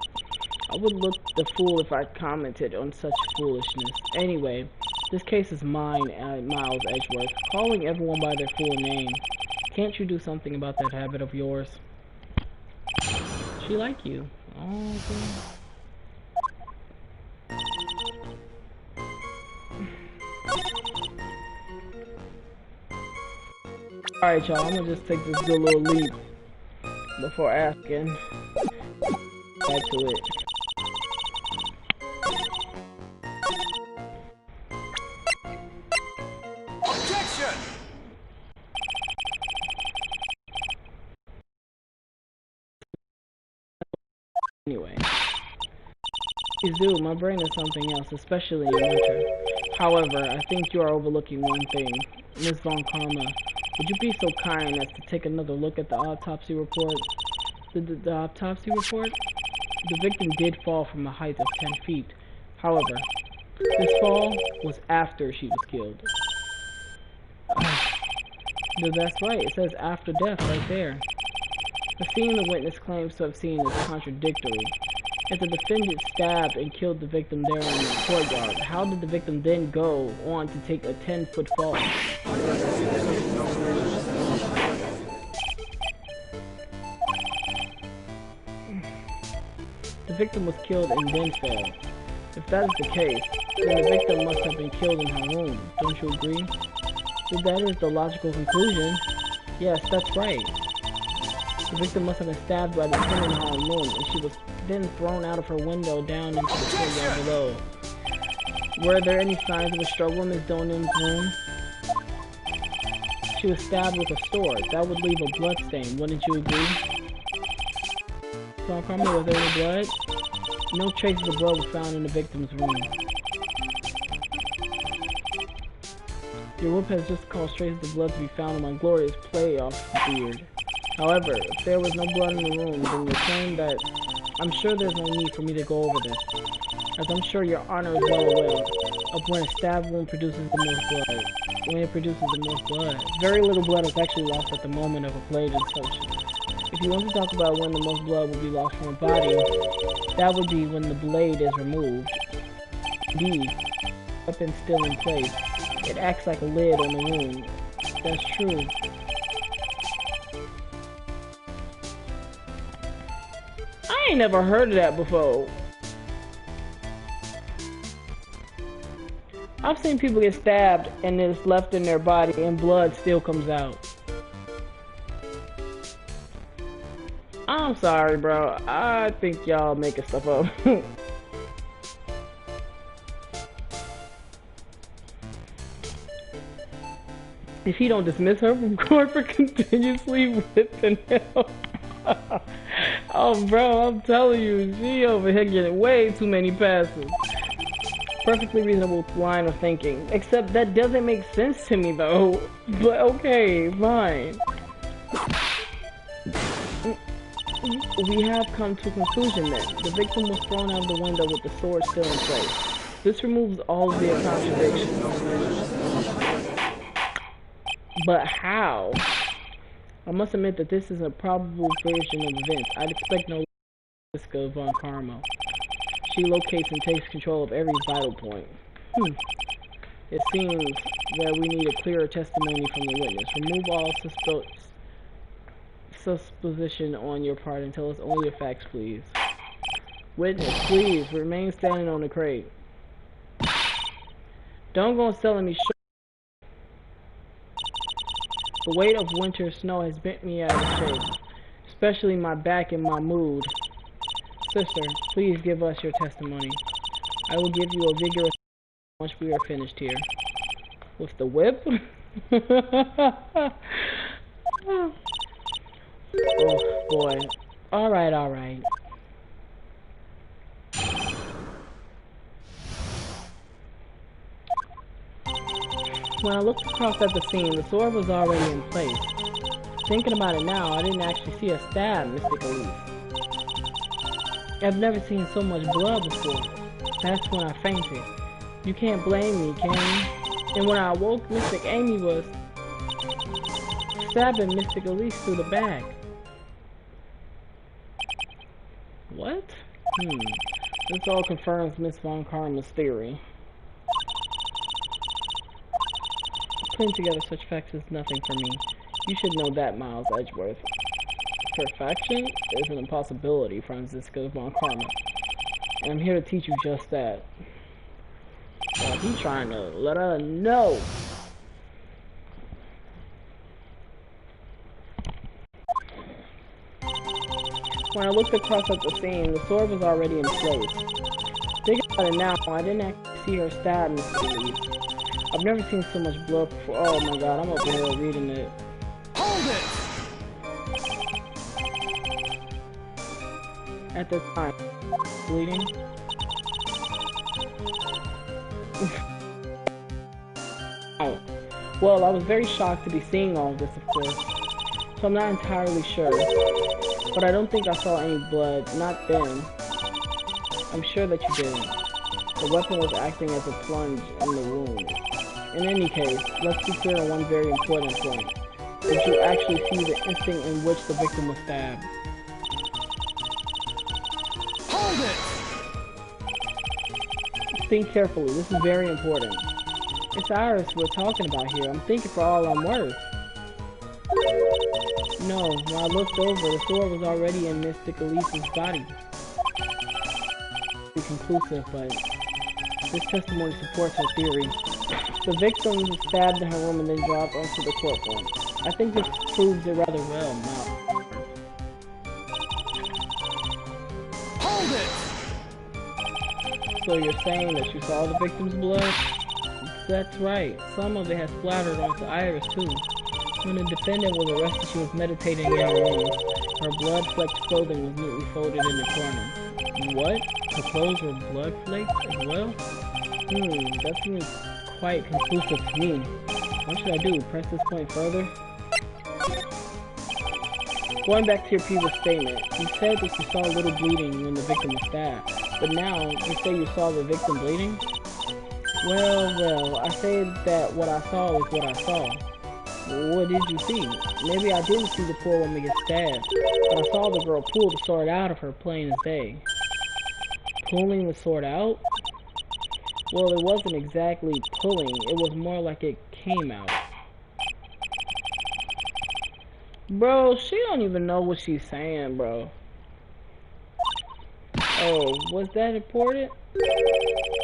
I would look the fool if I commented on such foolishness. Anyway, this case is mine, Miles Edgeworth. Calling everyone by their full name. Can't you do something about that habit of yours? She like you. Oh, alright, y'all. I'm gonna just take this good little leap before asking. Back to it. Objection! Anyway. Please do. My brain is something else, especially in winter. However, I think you are overlooking one thing. Miss Von Karma, would you be so kind as to take another look at the autopsy report? The autopsy report? The victim did fall from a height of 10 feet. However, this fall was after she was killed. That's right, it says after death right there. The scene the witness claims to have seen is contradictory. If the defendant stabbed and killed the victim there in the courtyard, how did the victim then go on to take a 10-foot fall? The victim was killed and then fell. If that is the case, then the victim must have been killed in her room. Don't you agree? If that is the logical conclusion, yes, that's right. The victim must have been stabbed by the defendant in her own room, and she was then thrown out of her window down into the courtyard below. Were there any signs of a struggle in Ms. Donen's room? She was stabbed with a sword. That would leave a blood stain, wouldn't you agree? So, Carmen, was there any blood? No traces of blood were found in the victim's room. Your whip has just caused traces of blood to be found on my glorious playoff beard. However, if there was no blood in the room, then you claim that I'm sure there's no need for me to go over this, as I'm sure your honor is well aware of when a stab wound produces the most blood. When it produces the most blood, very little blood is actually lost at the moment of a blade insertion. If you want to talk about when the most blood will be lost from a body, that would be when the blade is removed. Indeed, the weapon still in place. It acts like a lid on the wound. That's true. I ain't never heard of that before. I've seen people get stabbed and it's left in their body and blood still comes out. I'm sorry, bro. I think y'all making stuff up. If he don't dismiss her from court for continuously whipping him. Oh, bro, I'm telling you, she over here getting way too many passes. Perfectly reasonable line of thinking. Except that doesn't make sense to me, though. But okay, fine. We have come to a conclusion then. The victim was thrown out of the window with the sword still in place. This removes all of their contradictions. But how? I must admit that this is a probable version of events. I'd expect no Francisca von Karma. She locates and takes control of every vital point. It seems that we need a clearer testimony from the witness. Remove all supposition on your part and tell us only the facts, please. Witness, please, remain standing on the crate. Don't go selling me shit. The weight of winter snow has bent me out of shape, especially my back and my mood. Sister, please give us your testimony. I will give you a vigorous once we are finished here. With the whip? Oh boy. Alright, alright. When I looked across at the scene, the sword was already in place. Thinking about it now, I didn't actually see a stab, Mystic Elise. I've never seen so much blood before. That's when I fainted. You can't blame me, can you? And when I awoke, Mystic Amy was stabbing Mystic Elise through the back. What? This all confirms Miss Von Karma's theory. Putting together such facts is nothing for me. You should know that, Miles Edgeworth. Perfection is an impossibility, Francisco Von Karma. And I'm here to teach you just that. Well, he's trying to let her know. When I looked across at the scene, the sword was already in place. Thinking about it now, I didn't actually see her stab Miss Elise. I've never seen so much blood before. Oh my god, I'm up here reading it. Hold it! At the time, bleeding. Oh. Well, I was very shocked to be seeing all of this, of course. So I'm not entirely sure. But I don't think I saw any blood. Not then. I'm sure that you didn't. The weapon was acting as a plunge in the wound. In any case, let's be clear on one very important point. Did you actually see the instant in which the victim was stabbed? Hold it! Think carefully, this is very important. It's Iris we're talking about here. I'm thinking for all I'm worth. No, when I looked over, the sword was already in Mystic Elise's body. It's conclusive, but this testimony supports her theory. The victim was stabbed in her room and then dropped onto the courtroom. I think this proves it rather well, Mal. Hold it! So you're saying that you saw the victim's blood? That's right. Some of it has splattered onto Iris too. When the defendant was arrested, she was meditating in her room. Her blood-flecked clothing was neatly folded in the corner. What? Her clothes were blood-flaked as well? That seems quite conclusive to me. What should I do? Press this point further? Going back to your previous statement, you said that you saw a little bleeding when the victim was stabbed. But now, you say you saw the victim bleeding? Well, I said that what I saw is what I saw. What did you see? Maybe I didn't see the poor woman get stabbed, but I saw the girl pull the sword out of her plain as day. Pulling the sword out? Well, it wasn't exactly pulling, it was more like it came out. Bro, she don't even know what she's saying, bro. Oh, was that important?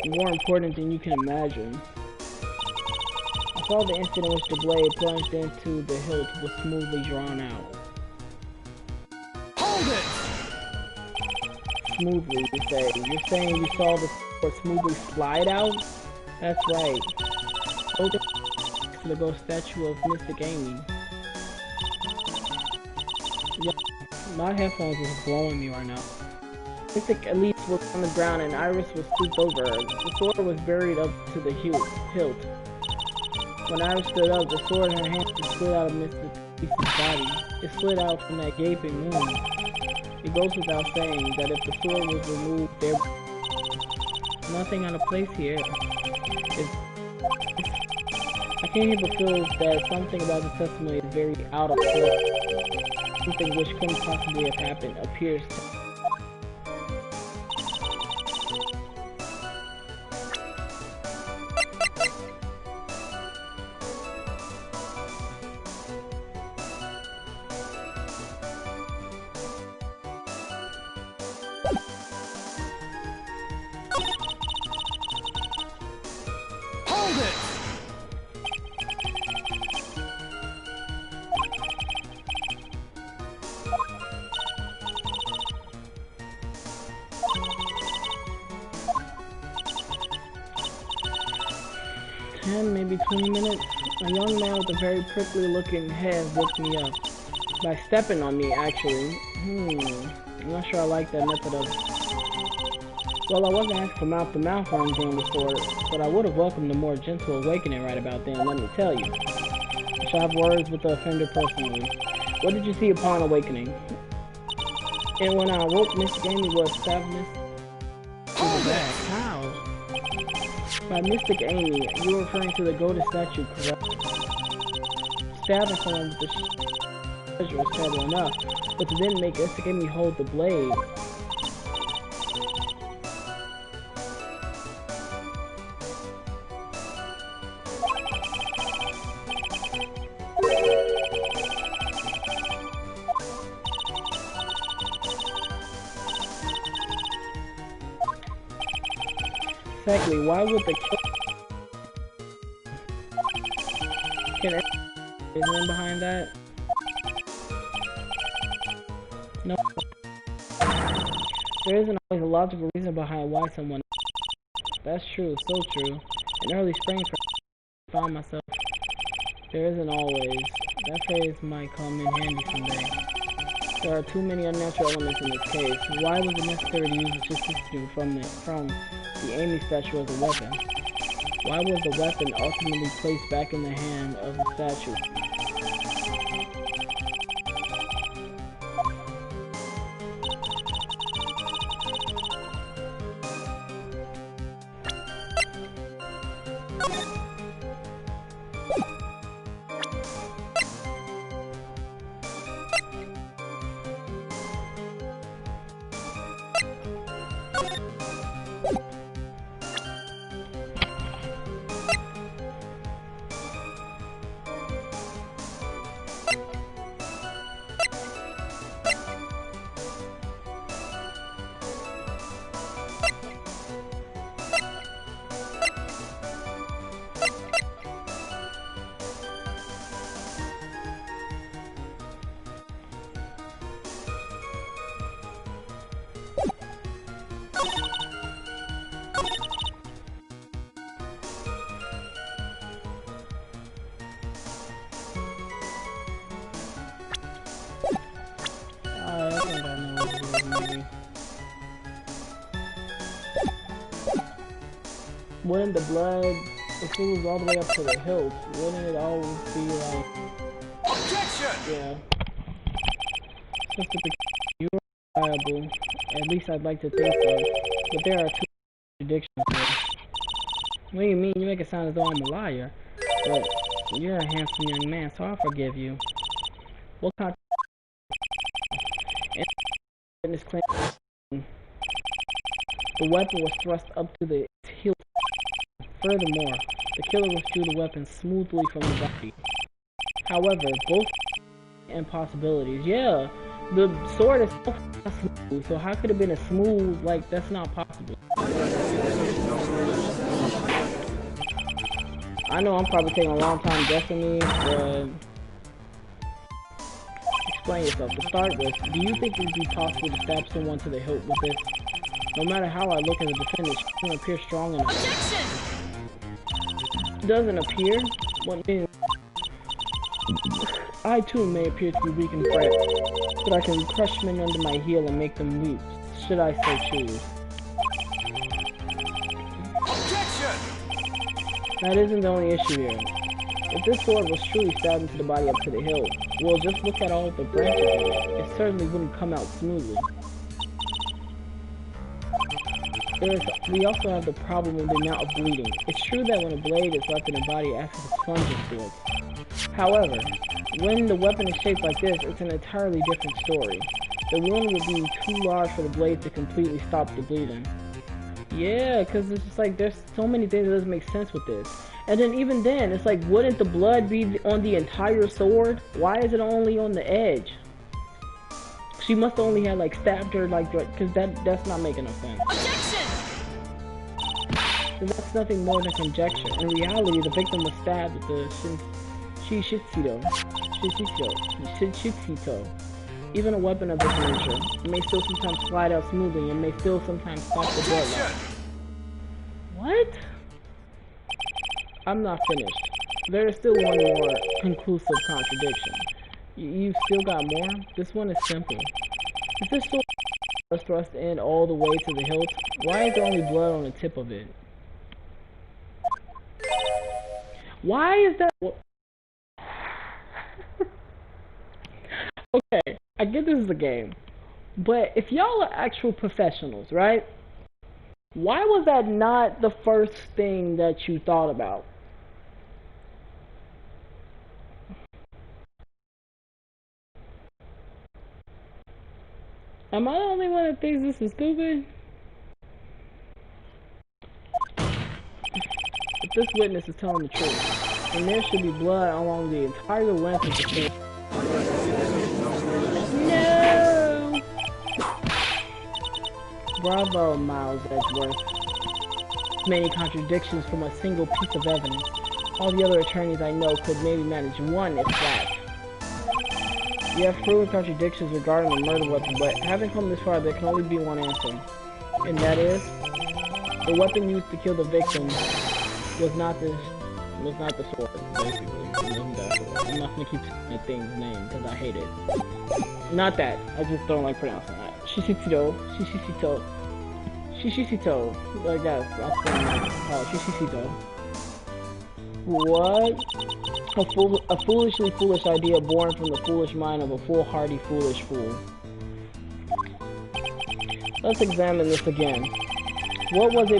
More important than you can imagine. I saw the instant in which the blade plunged into the hilt was smoothly drawn out. Hold it! Smoothly, you say. You're saying you saw the sword smoothly slide out? That's right. Hold it to the ghost statue of Mystic Amy. Yeah, my headphones is blowing me right now. Mystic Elise was on the ground and Iris was stooped over her. The sword was buried up to the hilt. When Iris stood up, the sword in her hand slid out of Mystic Elise's body. It slid out from that gaping wound. It goes without saying that if the sword was removed, there was nothing out of place here. I can't help but feel that something about this testimony is very out of place. Something which couldn't possibly have happened appears to. Hold it! Maybe 20 minutes. A young man with a very prickly looking head woke me up. By stepping on me, actually. I'm not sure I like that method of... Well, I wasn't asking for mouth-to-mouth or anything of the sort, but I would have welcomed a more gentle awakening right about then, let me tell you. I shall have words with the offender personally. What did you see upon awakening? And when I awoke, Miss Amy was stabbed in the back. How? By Mystic Amy, you're referring to the golden statue, correct? Stabbing someone with the treasure was terrible enough, but to then make Mystic Amy hold the blade. Exactly, why would the Can anyone behind that? No. There isn't always a logical reason behind why someone... That's true, so true. In early spring, I found myself... There isn't always. That phrase might come in handy someday. There are too many unnatural elements in this case. Why was it necessary to use the substitute from the Amy statue as a weapon? Why was the weapon ultimately placed back in the hand of the statue? Wouldn't the blood, if it was all the way up to the hilt, wouldn't it always be like, Objection! yeah. Since the reliable, at least I'd like to think so. But there are two contradictions here. What do you mean? You make it sound as though I'm a liar. But you're a handsome young man, so I'll forgive you. What kind of witness claim the weapon was thrust up to the hilt? Furthermore, the killer withdrew the weapon smoothly from the body. However, both impossibilities. Yeah, the sword is not smooth, so how could it have been a smooth, like, that's not possible. I know I'm probably taking a long time guessing these, but explain yourself. To start with, do you think it would be possible to stab someone to the hilt with this? No matter how I look as a defendant, she doesn't appear strong enough. Objection! Doesn't appear? What means? I too may appear to be weak and frail, but I can crush men under my heel and make them weep, should I so choose. Objection! That isn't the only issue here. If this sword was truly stabbed into the body up to the hilt, well, just look at all the branches of it. It certainly wouldn't come out smoothly. We also have the problem of the amount of bleeding. It's true that when a blade is left in the body, it acts as a sponge of sorts. However, when the weapon is shaped like this, it's an entirely different story. The wound would be too large for the blade to completely stop the bleeding. Yeah, because it's just like, there's so many things that doesn't make sense with this. And then even then, it's like, wouldn't the blood be on the entire sword? Why is it only on the edge? She must only have like stabbed her like, because that's not making no sense. Objection! That's nothing more than conjecture. In reality, the victim was stabbed with the shishito. Even a weapon of this nature may still sometimes slide out smoothly and may still sometimes stop the blood loss. What? I'm not finished. There is still one more conclusive contradiction. You've still got more? This one is simple. If this sword was thrust in all the way to the hilt, why is there only blood on the tip of it? Why is that? Okay, I get this is a game, but if y'all are actual professionals, right? Why was that not the first thing that you thought about? Am I the only one that thinks this is stupid? If this witness is telling the truth, then there should be blood along the entire length of the sword. No! Bravo, Miles Edgeworth. Many contradictions from a single piece of evidence. All the other attorneys I know could maybe manage one, if that. You have proven contradictions regarding the murder weapon, but having come this far, there can only be one answer. And that is, the weapon used to kill the victim was not the sword, basically. I'm not gonna keep saying the thing's name, because I hate it. Not that, I just don't like pronouncing that. Shishito. Like that, I'll say Shishito. What? A foolishly foolish idea born from the foolish mind of a foolhardy foolish fool. Let's examine this again. What was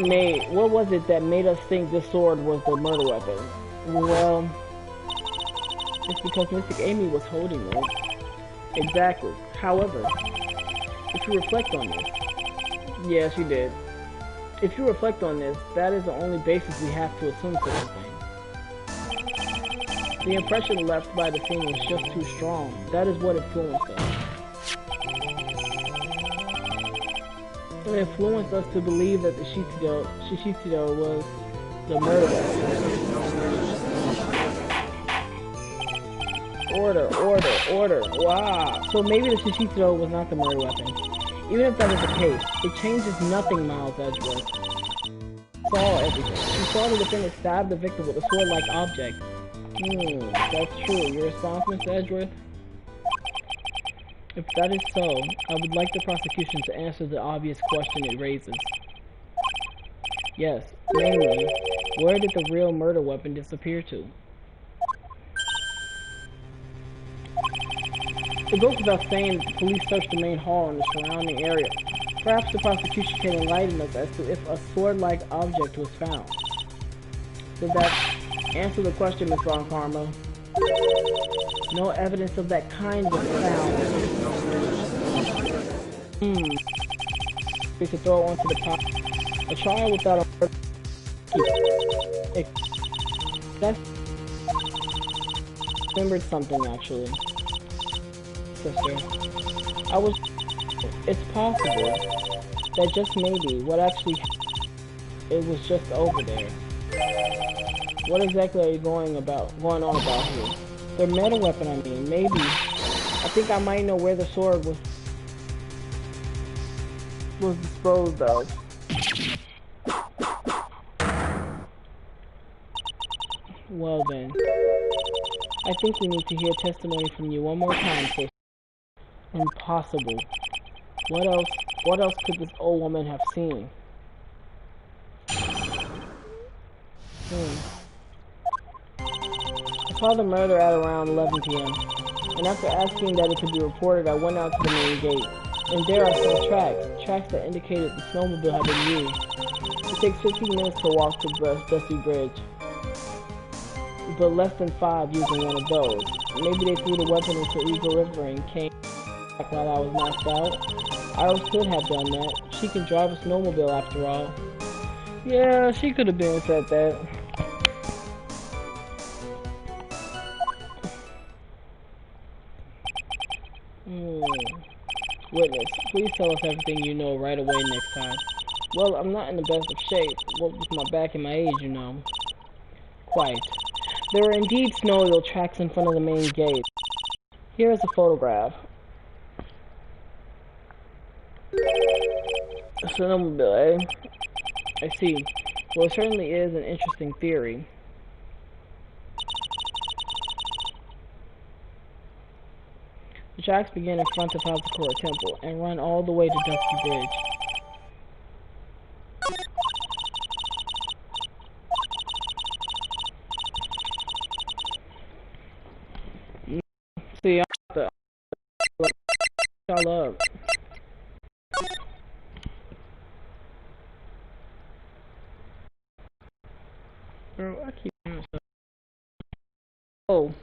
it that made us think this sword was the murder weapon? Well, it's because Mystic Amy was holding it. Exactly. However, if you reflect on this, yeah, she did. If you reflect on this, that is the only basis we have to assume such a thing. The impression left by the scene was just too strong. That is what influenced us. It influenced us to believe that the Shishito was the murderer. Order. Wow. So maybe the Shishito was not the murder weapon. Even if that was the case, it changes nothing, Miles Edgeworth. Saw everything. She saw the defendant stab the victim with a sword-like object. That's true. Your response, Mr. Edgeworth? If that is so, I would like the prosecution to answer the obvious question it raises. Yes, mainly, where did the real murder weapon disappear to? It goes without saying that the police searched the main hall and the surrounding area. Perhaps the prosecution can enlighten us as to if a sword-like object was found. Does that answer the question, Miss Von Karma? No evidence of that kind was found. We could throw it onto the pot. A trial without a murder. That's remembered something actually, sister. I was. It's possible that just maybe what actually it was just over there. What exactly are you going on about here? The meta weapon, I mean. Maybe. I think I might know where the sword was disposed of. Well then, I think we need to hear testimony from you one more time, sister. Impossible. What else could this old woman have seen? I saw the murder at around 11 p.m. And after asking that it could be reported, I went out to the main gate. And there I saw tracks that indicated the snowmobile had been used. It takes 15 minutes to walk to Dusty Bridge, but less than 5 using one of those. Maybe they threw the weapon into Eagle River and came back while I was knocked out. Iris could have done that. She can drive a snowmobile after all. Yeah, she could have been said that. Witness, please tell us everything you know right away next time. Well, I'm not in the best of shape. What with my back and my age, you know. Quite. There were indeed snowmobile tracks in front of the main gate. Here is a photograph. A snowmobile, eh? I see. Well, it certainly is an interesting theory. The tracks begin in front of Hazakura Temple and run all the way to Dusty Bridge. See, I have to look y'all up. Girl, I keep doing stuff. Oh.